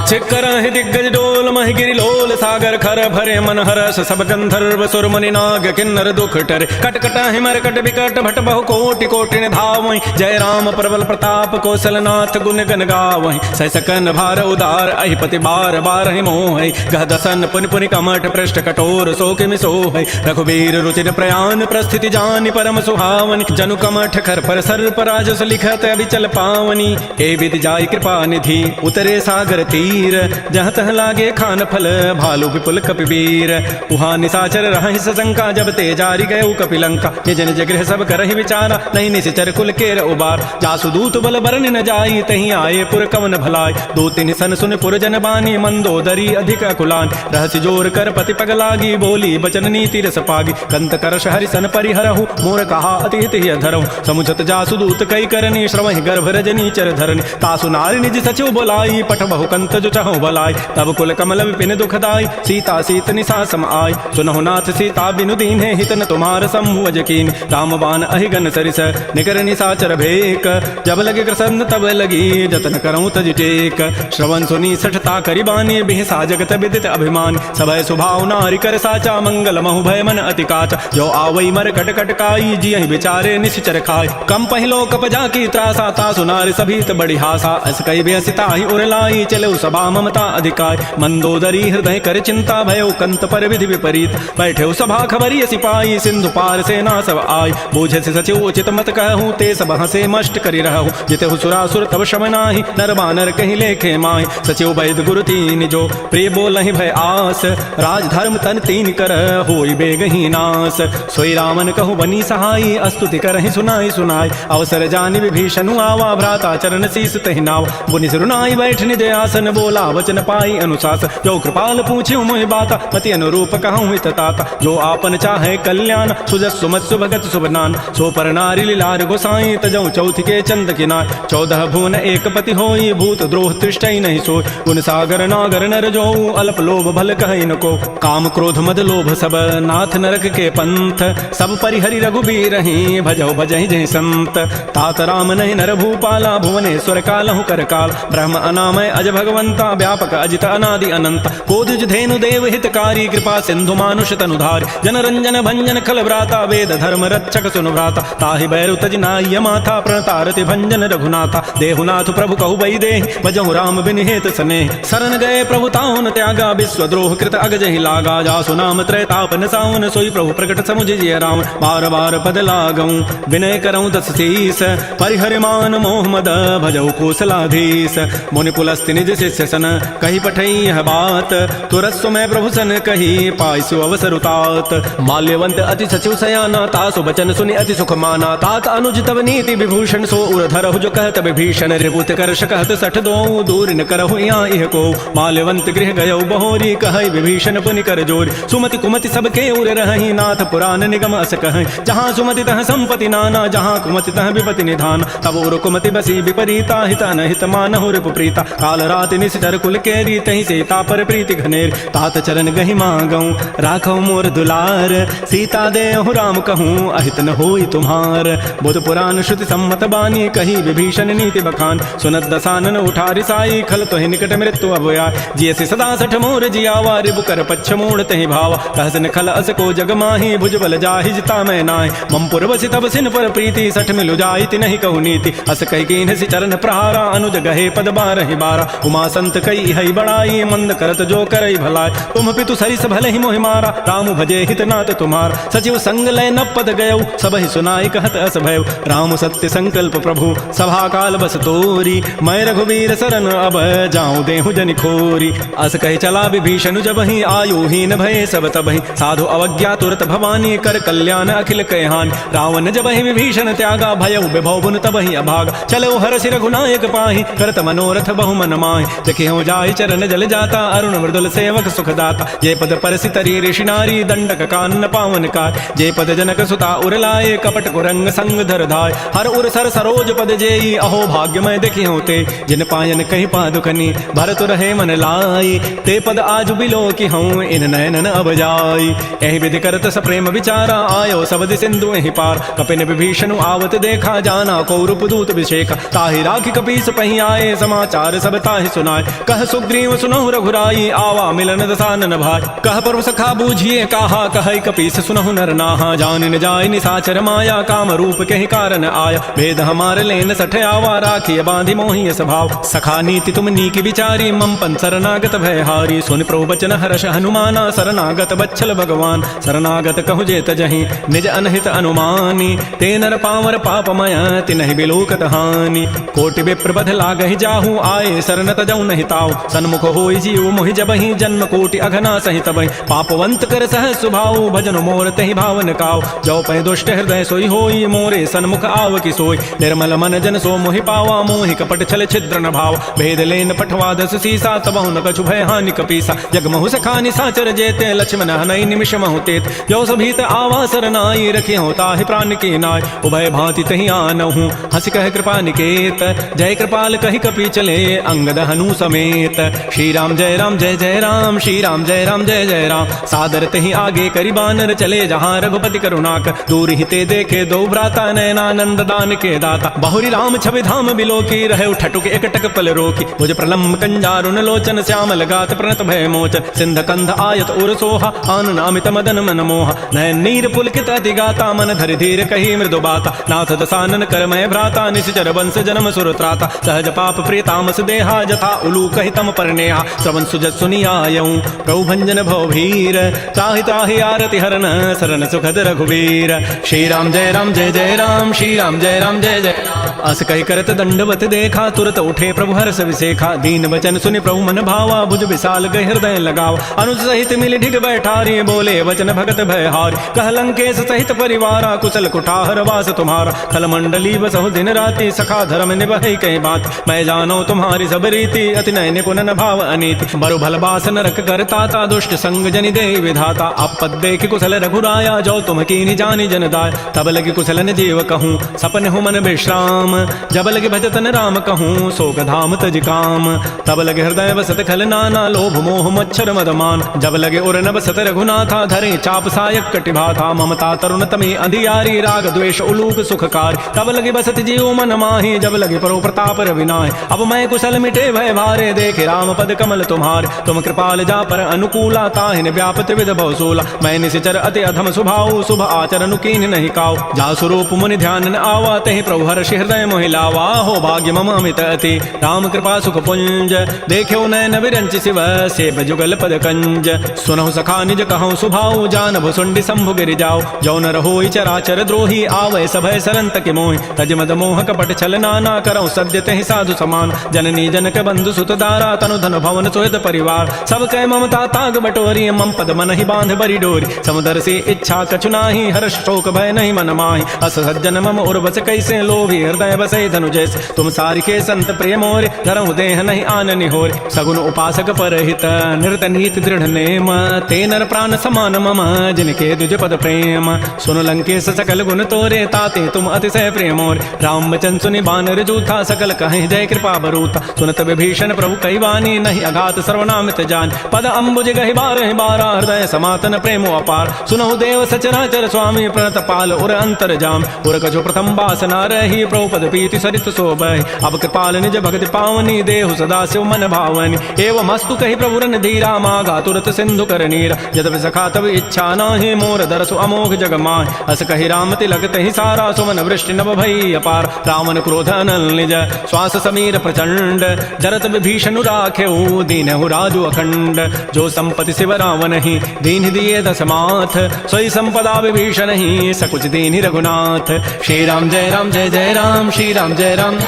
चिक्कर दिग्गज डोल महि गिरि लोल। सागर खर भरे मन हरस, सब गंधर्व सुर मुनि नाग किन्नर दुख टरे। कटकट हिमर कट विकट भट बहु कोटि कोटि धावहि। जय राम प्रबल प्रताप, कौशलनाथ गुण गन गावहि। सह सकन भार उदार, अहिपति बार बार मोहि। गह दसन पुनि पुनि कमठ, पृष्ठ कठोर शोक सोहि। रघुबीर रुचिर प्रयाण, प्रस्थिति जानि परम सुहावनि। जनु कमठ खर पर सर्प, राजस लिखत अभिचल पावनी। ए विधि जाय कृपा निधि, उतरे सागर तीर। तीर, जहाँ तह लागे खान फल भालू विपुल कपिवीर। उहाँ निशाचर रहि सशंका, जब ते जारी गए कपिलंका। निज निज गृह सब करहि विचारा, नहीं निश्चर कुल केर उबार। जासु दूत बल बरन न जाई, तहीं आए पुर कवन भलाई। दो तीन सन सुन पुर जन बानी, मंदोदरी अधिक अकुलान। रहस्य जोर कर पति पग लागी, बोली बचन नीति रस पागी। कंत करश हरि सन परिहरहु, मोर कहा अति हित धरहु। समुझत जासु दूत कई करनी, श्रवहि गर्भ रजनी चर धरनी। तासु नारी निज सचिव बोलाई, पठबहु कंत जो चहु बलाई। तब कुल कमल विपिन दुखदाई, सीता सीत निशा सम आय। सुनहु नाथ सीता बिनु दीन्हे, हितन तुम्हार समूह यकीन। रामबान अहिगन सरिस, निकर निशाचर भेक। जब लगे कृष्ण तब लगी, जतन करऊं तज टेक। श्रवण सुनी सठता करिबानी, बिहसा जगत विदित अभिमान। सभय सुभाव नारी कर साचा, मंगल महु भय मन अति काचा। जो आवई मर कट कट काई, जियहि बिचारे निश्चर खाय। कम पहिलो कपजा की त्रासा, तासु नारी सभीत बड़ी हासा। अस कई बेसिता ही उर लाई, चलो सभा ममता अधिकार। मंदोदरी हृदय कर चिंता, भयो कंत पर विधि विपरीत। बैठे सभा खबरी सिपाही, सिंधु पार सेना सब आय। बूझे से सचिव उचित मत कहूँ, ते सब हसे मष्ट करि रहूँ। जितहु सुरासुर तब शम नाही, नर बानर कहीं लेखे माय। सचिव वैद गुरु तीन जो, प्रिय बोलहि भय आस। राज धर्म तन तीन कर, होई बेगहि नास। सोई रामन कहु बनी सहाई, अस्तुति करहि सुनाई सुनाई। अवसर जानि विभीषणु आवा, भ्राता चरण शीस तहि नाव। मुनि सिरुनाई बैठ निज आसन, बोला वचन पाई अनुशासन। जो कृपाल पूछ्यु मोहि बाता, मति अनुरूप कहूँ हित ताता। जो आपन चाहे कल्याण, सुजस सुमत सुभगत सुबनान। सो पर नारी लीलार गोसाई, तजौ चौथ के चंद किनार। 14 भुवन एक पति होई, भूत द्रोह तृष्टै नहीं सोई। गुण सागर नागर नर जो, अल्प लोभ भल कहै न को। काम क्रोध मद लोभ सब, नाथ नरक के पंथ। सब परिहरि रघुबीर ही, भजौ भजहि जहि संत। तात राम नहीं नर भूपाला, भुवनेश्वर कालहु कर काल। ब्रह्म अनामय अज भगवंता, व्यापक अजित अनादि अनंत। कोदिज धेनु देव हितकारी, कृपा सिंधु मानुष तनुधार। जन रंजन भंजन खल भ्राता, वेद धर्म रक्षक सुनु भ्राता। ताहि बैरु तजनाय माथा, प्रणतारति भंजन रघुनाथा। देहुनाथ प्रभु कहु बई देहि, भजहु राम बिनिहेत स्नेह। शरण गए प्रभु ताहु न त्यागा, विश्वद्रोह कृत अगजहि लागा। जासु नाम त्रैतापन सावन, सोई प्रभु प्रकट समुझ जिय राम। बार बार पद लागऊं, विनय करऊं दस शीस। परिहरि मान मोह मद, भजहु कौशलाधीश। मुनि पुलस्त्य निज शिष्य सन, कही पठई यह बात। तुरस्व में प्रभु सन कही, पाइसु अवसर उतात। माल्यवंत अति सचिव सयाना, तासु बचन सुनि अति सुख माना। तात अनुज तब नीति विभूषण, सो उर धरहु जो कहत विभीषण। रिपुत करश कहत सठ दो, दूर न करहु यहाँ इह को। माल्यवंत गृह गयौ बहोरी, कहै विभीषण पुनि कर जोरी। सुमति कुमति सबके उर रहहि, नाथ पुराण निगम अस कहै। जहाँ सुमति तह संपति नाना, जहाँ कुमति तह विपति निधान। तब उर कुमति बसी विपरीता, हित अनहित मानहु रिपु प्रीता। काल राति निश्चर कुल केरी, तहि सीता पर प्रीति घनेर। तात चरण गहि मांगऊं, राखौ मोर दुलार। सीता देहु राम कहूँ, अहित न होई तुम्हार। बुध पुराण श्रुति सम्मत बानी, कही विभीषण नीति बखान। सुनत दसानन उठा रिसाई, खल तोहि निकट मृत्यु अभया। जियसि सदा सठ मोर जियावा, रिबु कर पच्छ मूढ़ तहि भावा। कहसन खल अस को जग माही, भुज बल जाहि जिता मैं नाहि। मम पुर बसि तब सिन पर प्रीति, सठ मिलु जाइति नहीं कहु नीति। अस कहि कीन्ह चरण प्रहारा, अनुज गहे पद बारहि बारा। उमा संत कई हई बड़ाई, मंद करत जो करई भलाई। तुम पितु सरिस भले ही मोहि मारा, राम भजे हित नाथ तुम्हार। सचिव संग लय न पद गयौ, सबहि सुनाई कहत अस भयउ। राम सत्य संकल्प प्रभु, सभा काल बस तोरी। मैं रघुवीर सरन अब, जाऊं देहु जनि खोरी। अस कहि चला विभीषण जबहि, आयुहीन भये सब तबहि। साधु अवज्ञा तुरत भवानी, कर कल्याण अखिल कहान। रावण जबहि विभीषण त्यागा, भयउ विभव बुन तबहि अभागा। चलो हरषि रघुनायक पाहि, करत मनोरथ बहु मन माहि। देखिहु जाहि चरण जल जाता, अरुण मृदुल सेवक सुखदाता। जे पद परसि तरी ऋषि नारी, दंडक कानन पावन कार। जे पद जनक सुता उर लाए, कपट कुरंग संग धर धाय। हर उर सर सरोज पद जेई, अहो भाग्य मैं देखिहु ते। जिन पायन कहि पादुकनि, भरत रहे मन लाई। ते पद आज बिलो कि हूँ, इन नयनन अब जाई। एहि विधि करत स प्रेम विचारा, आयो सबदि सिंधु एहि पार। कपिन विभीषण आवत देखा, जाना को रूप दूत विशेखा। ताहि राखि कपीस पहि आए, समाचार सब ताहि सुनाए। कह सुग्रीव सुनहु रघुराई, आवा मिलन दसानन भाई। कह प्रभु सखा बूझिए काहा, कहै कपीस सुनहु नर नाहा। जान न जाय निशाचर माया, काम रूप के कारण आया। भेद हमार लेन सठ आवा, राखिय बांधि मोहि स्वभाव। सखा नीति तुम नीकी विचारी, मम पन शरणागत भयहारी। सुन प्रभु बचन हर्ष हनुमाना, शरणागत बच्छल भगवान। शरणागत कहु जेत जहि, निज अनहित अनुमानी। ते नर पावर पापमय, तिनहि बिलोकत हानि। कोटि विप्र बध लागहि जाहू, आए शरण तजौ करऊँ नहीं ताऊ, सन्मुख होई जीव मोहि जबहि, जन्म कोटि अघना सहि तबहि, पापवंत कर सहज सुभाऊ, भजन मोर तहि भावन काऊ, जो पै दुष्ट हृदय सोई होई, मोरे सन्मुख आव की सोई, निर्मल मन जन सो मोहि पावा, मोहि कपट छल छिद्र न भाव, भेद लेन पठवा दस सीसा, तबहु न कछु भय हानि कपीसा, जगमहु सखानि साचर जेते, लक्ष्मण हनई निमिष महु तेत, जो सभीत आवा सरनाई, रखी होता है प्राण की नाय, उभय भांति तहि आनहु, हंस कह कृपा निकेत, जय कृपाल कहि कपि चले, अंगद हनु समेत, श्री राम जय राम जय जय राम, श्री राम जय राम जय जय राम, सादर तहि आगे करि बानर चले, जहाँ रघुपति करुणाकर, दूर हिते देखे दो भ्राता, नयनानंद दान के दाता, बहुरी राम छवि धाम बिलोकी, रहे ठटुक एकटक पल रोकी, भुज प्रलम्ब कंजारुन लोचन, श्यामल गात प्रणत भय मोचन, सिंध कंध आयत उर सोहा, आनन अमित मदन मन मोहा, नयन नीर पुलकित अति गाता, मन धरि धीर कही मृदु बाता, नाथ दसानन कर मय भ्राता, निश्चर वंश जन्म सुर त्राता, सहज पाप प्रिय तामस देहा, जथा उलू कहि तम परनेहा, श्रवण सुजत सुनि आयऊँ, प्रभु भंजन भव भीर, ताहि ताहि आरति हरन, शरण सुखद रघुवीर, श्री राम जय राम जय जय राम, श्री राम जय राम जय जय राम, अस कहि करत दंडवत देखा, तुरत उठे प्रभु हर्ष विसेखा, दीन वचन सुनि प्रभु मन भावा, भुज विशाल गए हृदय लगावा, अनुज सहित मिल ढिग बैठारी, बोले वचन भगत भय हारी, कह लंकेश सहित परिवारा, कुशल कुठार वास तुम्हारा, खल मंडली बसहु दिन राति, सखा धर्म निभहि कहीं बात, मैं जानो तुम्हारी सब रीति, अति नय निपुण न भाव अनीति, बरु भल बास नरक करताता, दुष्ट संग जनि दे विधाता, आपद देख कुशल रघुराया, जो तुम कीनि जानि जन दाय, तब लगे कुशलन जीव कहूँ, सपन हु मन विश्राम, जब लगे भजतन राम कहूँ, सोग धाम तज काम, तब लगे हृदय बसत खल नाना, लोभ मोह मच्छर मदमान, जब लगे उर न बसत रघुनाथा, धरे चाप सायक कटिभा था, ममता तरुण तमे अधियारी, राग द्वेष उलूक सुखकार, तब लगे बसत जीव मन माही, जब लगे परो प्रताप रविनाय, अब मैं कुशल मिटे भय भारे, देखे राम पद कमल तुम्हारे, तुम कृपाल जा पर अनुकूला, ताहिन व्यापत विध भव सोला, मैं निशिचर अति अधम सुभाऊ, शुभ आचरण कीन नहीं काऊ, जा स्वरूप मुनि ध्यान न आवा, तहि प्रभु हर्षि हृदय मोहि लावा, हो भाग्य मम अमित अति, राम कृपा सुख पुंज, देखो नयन विरंच शिव, सेव जुगल पद कंज, सुनहु सखा निज कहूँ सुभाऊ, जान भुसुंडि शंभु गिरि जाओ, जो न रहोई चराचर द्रोही, आवै सभय सरंत के मोहि, तज मद मोह कपट छल नाना, करऊँ सद्य तहि साधु समान, जननी जनक बंधु सुत दारा, तनु धन भवन सुहृद परिवार, सब कै ममता ताग बटोरी, मम पद मन ही बांध बरी डोरी, समुदर से इच्छा कछु नाही, हर्ष शोक भय नहीं मन माही, अस सज्जन मम उर्वस कैसे, लोभी हृदय बसै धनु जैसे, तुम सारिके संत प्रिय मोरे, धरहु देह नहीं आन निहोरे, सगुन उपासक परहित, निरत नीति दृढ़ नेम, ते नर प्राण समान मम, जिनके दुज पद प्रेम, सुन लंकेश सकल गुण तोरे, ताते तुम अतिशय प्रिय मोरे, राम वचन सुनि बानर जूथा, सकल कहें जय कृपा बरूथा, सुनत विभीषण प्रभु कहि वानी, नहीं अघात सर्वनामित जान, पद अम्बुज गहि बारहि बारा, हृदय समातन प्रेमो अपार, सुनहु देव सचराचर स्वामी, प्रणत पाल उर अंतर जाम, उर कछु प्रथम बासना रही, प्रभु पद पीति सरित सोबहि, अब कृपाल निज भगति पावनी, देहु सदा शिव मन भावनी, एवं मस्तु कहि प्रभु रन धीरा, मागा तुरत सिंधु कर नीरा, यद्यपि सखा तब इच्छा नाही, मोर दरसु अमोघ जग माहि, अस कहि राम तिलक तहि सारा, सुमन वृष्टि नभ भई अपार, रावण क्रोध अनल निज, श्वास समीर प्रचंड, जरत विभीषण राखेऊ, दीनहु राजु अखंड, जो संपत्ति शिव रावण ही, दीन दिए दस माथ, सोई संपदा विभीषण ही, सकुच दीन रघुनाथ, श्री राम जय राम जय जय राम, श्री राम जय राम,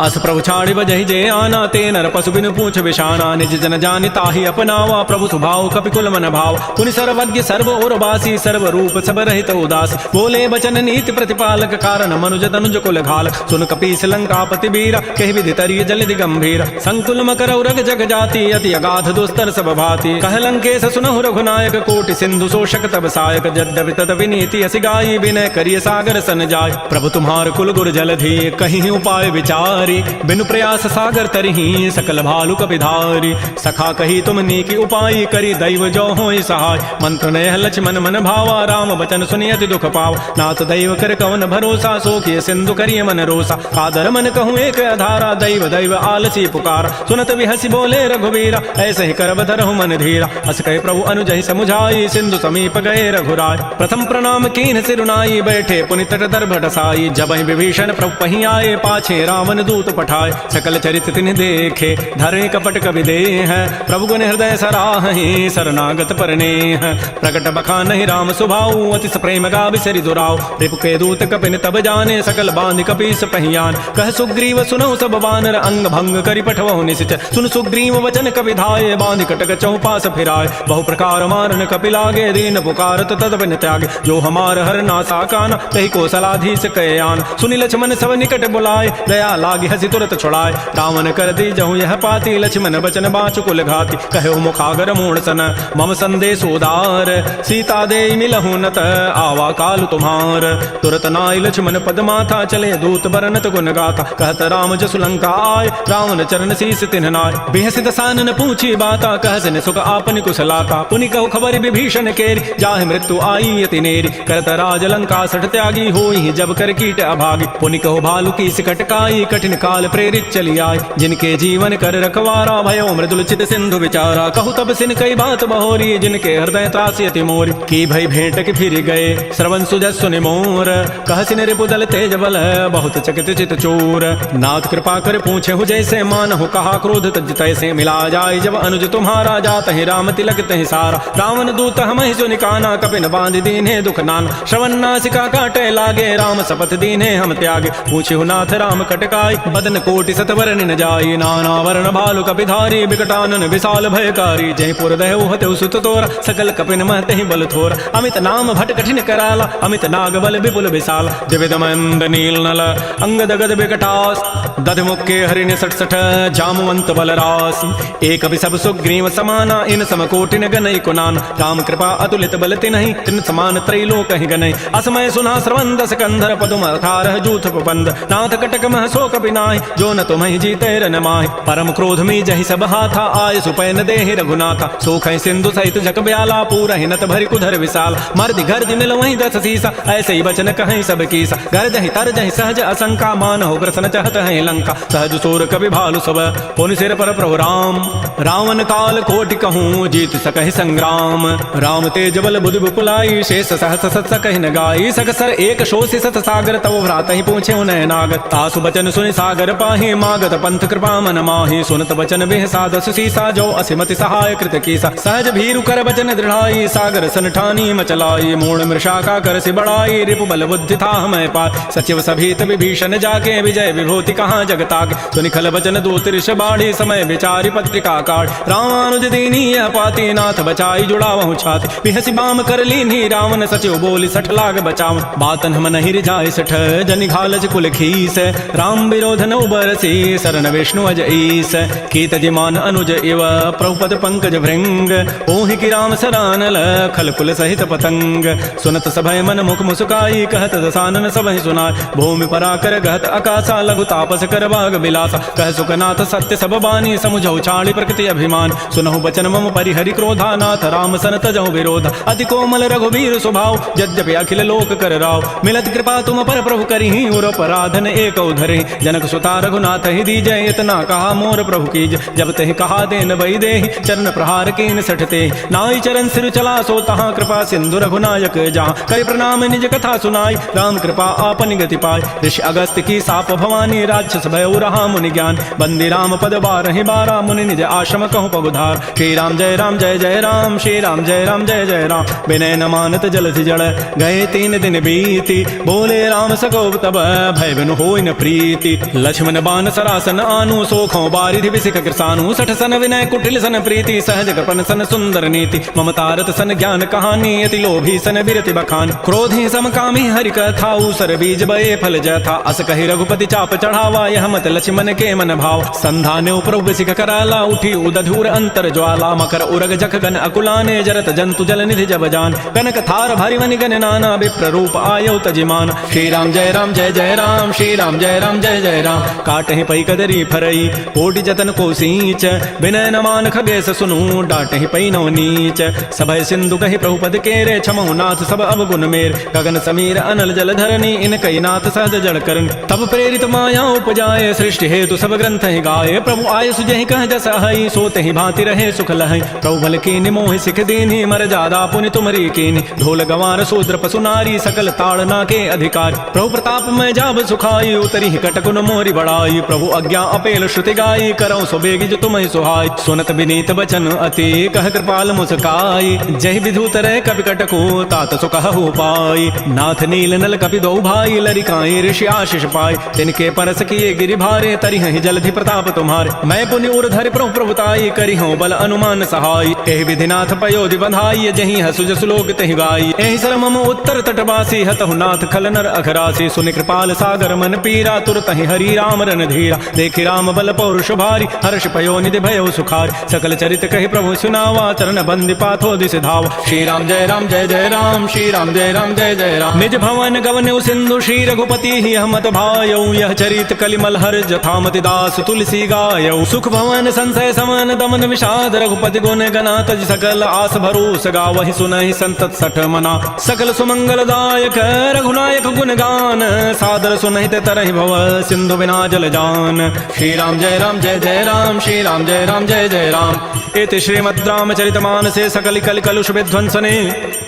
अस प्रभु छाड़ि बजहि जे आना, ते नर पशु बिनु पूछ विषाना, निज जन जानि ताहि अपनावा, प्रभु सुभाव कपिकुल मन भाव, पुनि सर्वज्ञ सर्व उर्वासी, सर्व रूप सब रहित उदास, बोले बचन नीति प्रतिपालक, कारण मनुज तनुज कुल घाल, सुन कपीस लंकापति बीरा, कहि विधि तरिय जलधि गंभीर, संकुल मकर उरग जग जाति, अति अगाध दुस्तर सब भाति, कह लंकेश सुनहु रघुनायक, कोटि सिंधु शोषक तब सायक, यद्यपि तदपि नीति असि गाई, विनय करिय सागर सन जाय, प्रभु तुम्हार कुल गुर जलधि, कहीं उपाय विचार, बिनु प्रयास सागर तरही, सकल भालु कपिधारी, सखा कही तुम नीकी उपाय, करी दैव जो होई सहाय, मंत्र नय लक्ष्मण मन भावा, राम वचन सुनियति दुख पाव, नाथ दैव कर कवन भरोसा, सोखिय सिंधु करिय मन रोसा, कादर मन कहूँ एक अधारा, दैव दैव आलसी पुकार, सुनत विहसी बोले रघुवीरा, ऐसे ही करब धरहु मन धीरा, अस कहे प्रभु अनुजहि समुझाई, सिंधु समीप गए रघुराय, प्रथम प्रणाम कीन सिरुनाई, बैठे पुनि तट दर्भ डसाई, जबहि विभीषण प्रभु पहि आए, पाछे राम रावण दूत पठाए, सकल चरित तिन्ह देखे, धरे कपट कवि देह, प्रभु गुण हृदय सराहि, शरणागत परनेह, प्रकट बखानहि राम सुभाऊ, अति प्रेम गावि सरि दुराऊ, रिपु के दूत कपिन तब जाने, सकल बांधि कपीस पहियान, कह सुग्रीव सुनऊ सब बानर, अंग भंग करि पठवहु निश्चय, सुन सुग्रीव वचन कपि धाये, बांधि कटक चौपास फिराए, बहु प्रकार मारन कपि लागे, दीन पुकारत तद बिन त्यागे, जो हमार हर नासा कान, तहि कौशलाधीश कयान, सुनि लक्ष्मण सब निकट बुलाए, दया लागी हसी तुरत छुड़ाए, रावण कर दी जहु यह पाती, लक्ष्मण बचन बाँचु कुल घाती, कहो मुखागर मूढ़ सन, मम संदेश उदार, सीता दे मिलहु नत, आवा काल तुम्हार, तुरत नाई लक्ष्मण पद माथा, चले दूत बरनत गुण गाथा, कहत राम जसु लंका आय, रावण चरण शीस तिन्ह नाय, बिहस दसानन पूछी बाता, कहसन सुख आपन कुशलाता, पुनि कहु खबर विभीषण केरी, जाहि मृत्यु आई अति नेरी, करत राज लंका सठ त्यागी, होई जब कर कीट अभागी, पुनि कहु भालु की सिकट काई, कठिन काल प्रेरित चली आई, जिनके जीवन कर रखवारा, भयो मृदुल चित सिंधु विचारा, कहु तब सिन कई बात बहोरी, जिनके हृदय त्रासी अति मोरी, की भई भेंट के फिर गए, श्रवण सुजस सुनि मोर, कहसिन रिपु दल तेज बल, बहुत चकित चित चोर, नाथ कृपा कर पूछे हु जैसे, मानहु कहा क्रोध तज तैसे, मिला जाय जब अनुज तुम्हारा, जात ही राम तिलक तहि सारा, रावण दूत हमहि सुनि काना, कपिन बांधि दीन्हे दुख नाना, श्रवण नासिका काटे लागे, राम शपथ दीन्हे हम त्यागे, पूछे हु नाथ राम कटकाई, बदन कोटि सत वरनि न जाई, नाना वर्ण भालु कपिधारी, बिकटानन विशाल भयकारी, जयपुर दहु हतउ सुत तोरा, सकल कपिन महते बल थोरा, अमित नाम भट कठिन कराला, अमित नाग बल विपुल विशाल, दिविद मंद नील नल, अंगद गद विकटास, दध मुक्के हरिण सठ सठ, जामवंत बलरास, एक भी सब सुग्रीव समाना, इन सम कोटिन गनई कुनान, राम कृपा अतुलित बल तिन्हि, तिन समान त्रैलोक ही गनई, असमय सुना श्रवण दस कंधर, पदुम अठारह जूथ प्रबंध, नाथ कटक मह सो कपि नाहि, जो न तुम्हि जीते रन माहि, परम क्रोध मी जहि सब हाथा, आय सुपैन देहि रघुनाथा, सोखै सिंधु सहित जग ब्याला, पूरा हिनत भरि कुधर विशाल, मर्दि गर्ज मिल वहीं दस सीसा, ऐसे ही वचन कहीं सब कीसा, गर्ज ही तर जहि सहज असंका, मान हो ग्रसन चहत है लंका, सहज सूर कवि भालु सब, पुनि सिर पर प्रभु राम, रावण काल कोटि कहूँ, जीत सकहि संग्राम, राम तेज बल बुद्धि विपुलाई, शेष सहस सत सकहि न गाई, सकसर एक शोषि सत सागर, तब भ्रात ही पूछे उन्हें नाग, तासु बचन सुनि सागर पाहि, मागत पंथ कृपा मन माहि, सुनत बचन बिह साधस सीसा, जो असिमति सहाय कृत कीसा, सहज भीरु कर बचन दृढ़ाई, सागर सन ठानी मचलाई, मूढ़ मृषा का कर सि बढ़ाई, रिपु बल बुद्धि था मैं पाय, सचिव सभीत विभीषण जाके, विजय विभूति कहाँ जगताके, सुनि खल बचन दूत ऋष बाढ़ी, समय विचारि पत्रिका काढ़, रामानुज दीनी यह पाती, नाथ बचाई जुड़ावहु छाती, बिहसि बाम कर लीन्ही, रावण सचिव बोली सठ लाग बचाव, बातन हम नहीं रिझाय सठ, जनि घालज कुल खीस, राम विरोध न उबरसी, शरण विष्णु अज ईस, कीत जिमान अनुज इव, प्रभुपद पंकज भृंग, ओहि की राम सरानल, खल कुल सहित पतंग, सुनत सभय मन मुख मुस्काई, कहत दसानन सबहि सुनाय, भूमि पराकर गहत आकाशा, लघु तापस कर बाग बिलासा, कह सुखनाथ सत्य सब बानी, समुझौ छाड़ी प्रकृति अभिमान, सुनहु बचन मम परिहरि क्रोधा, नाथ राम सन तजहु विरोधा, अति कोमल रघुवीर स्वभाव, यद्यपि अखिल लोक कर राव, मिलत कृपा तुम पर प्रभु करिहि, उर पराधन एक धरे, जनक सुता रघुनाथ ही दीजय, इतना कहा मोर प्रभु कीज, जब तहि कहा देन वही देहि, चरण प्रहार कीन सठते, नाई चरण सिर चला सो तहाँ, कृपा सिंधु रघुनायक जहाँ, करि प्रणाम निज कथा सुनाई, राम कृपा आपन गति पाय, ऋषि अगस्त की साप भवानी, राक्षस भयो रहा मुनि ज्ञान, बंदी राम पद बारहि बारा, मुनि निज आश्रम कहु पगुधार, श्री राम जय राम जय जय राम, श्री राम जय राम जय जय राम, विनय न मानत जलधि जड़, गए 3 दिन बीती, बोले राम सकोब तब, भय बिनु होई न प्रीति, लक्ष्मण बान सरासन आनु, सोखों बारिधि विसिख कृसानु, सठ सन विनय कुटिल सन प्रीति, सहज कृपन सन सुंदर नीति, ममतारत सन ज्ञान कहानी, अति लोभी सन बिरति बखान, क्रोधी समकामी हरि कथा, उसर बीज बये फल जथा, अस कहि रघुपति चाप चढ़ावा, यह मत लक्ष्मण के मन भाव, संधाने प्रभु विसिख कराला, उठी उदधूर अंतर ज्वाला, मकर उरग जख गन अकुलाने, जरत जंतु जल निधि जब जान, कनक थार भारी वनि गन नाना, विप्र रूप आयो तजिमान, श्री राम जय राम जय जय राम, श्री राम जय राम जय जय राम, काटहि पै कदरी फरई, कोटि जतन को सींच, विनय न मान खगेश सुनु, डांटहि पै नव नीच, सभय सिंधु कहि प्रभुपद केरे, क्षमौ नाथ सब अवगुण मेर, गगन समीर अनल जल धरनी, इन कई नाथ सहज जड़ करन, तब प्रेरित माया उपजाए, सृष्टि हेतु सब ग्रंथ ही गाये, प्रभु आय सुजहि कह जस हई, सोते ही भांति रहे सुख लहै, प्रभु भल कीनि मोहि सिख दीन्हि, मर जादा पुनि तुमरी कीनि, ढोल गंवार शूद्र पशु नारी, सकल ताड़ना के अधिकार, प्रभु प्रताप में जाब सुखाई, उतरी कटकुन मोरी बड़ाई, प्रभु आज्ञा अपेल श्रुति गाई, करऊं सो बेगी जो तुम्हें सुहाई। सुनत विनीत बचन अति, कह कृपाल मुस्काई, जय विधु तरह कपि कटको तात सो कहु पाई। नाथ नील नल कपि दो भाई, लरिकाई ऋषि आशीष पाई, तिनके परस किए गिरि भारे, तरिहहि जलधि प्रताप तुम्हारे। मैं पुनि उर्धरि प्रभु प्रभुताई, करिहूं बल अनुमान सहाय। एहि विधिनाथ पयोधि बंधाई, जहि हसु जसु लोक तहि गाई। एहि सर मम उत्तर तटवासी, हतहु नाथ खल नर अघरासी। सुनि कृपाल सागर मन पीरा, तुरत ही हरि राम रन धीरा। देखि राम बल पौरुष भारी, हर्ष पयो निधि भयो सुखारी। सकल चरित कहि प्रभु सुनावा, चरण बंदि पाथो दिस धावा। श्री राम जय राम जय जय राम, श्री राम जय राम जय जय राम। निज भवन गवन्यु सिंधु, श्री रघुपति ही हमत भायौ। यह चरित कलिमल हर जथामति दास तुलसी गायौ। सुख भवन संशय समन दमन विषाद, रघुपति गुण गना तज सकल आस भरोस गावहि। सुनहि संतत सठ मना, सकल सुमंगल दायक रघुनायक गुण गान। सादर सुनहि ते तरहि भव, सिंधु बिना जल जान। श्री राम जय राम जय जय राम, श्री राम जय राम जय जय राम। इति श्रीमद् रामचरितमानसे सकल कल कलुष विध्वंसने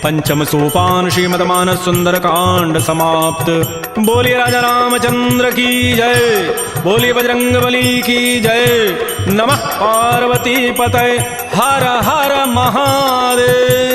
पंचम सोपान श्रीमद् मानस सुंदर कांड समाप्त। बोलिए राजा रामचंद्र की जय, बोलिए बजरंग बली की जय। नमः पार्वती पतये, हर हर महादेव।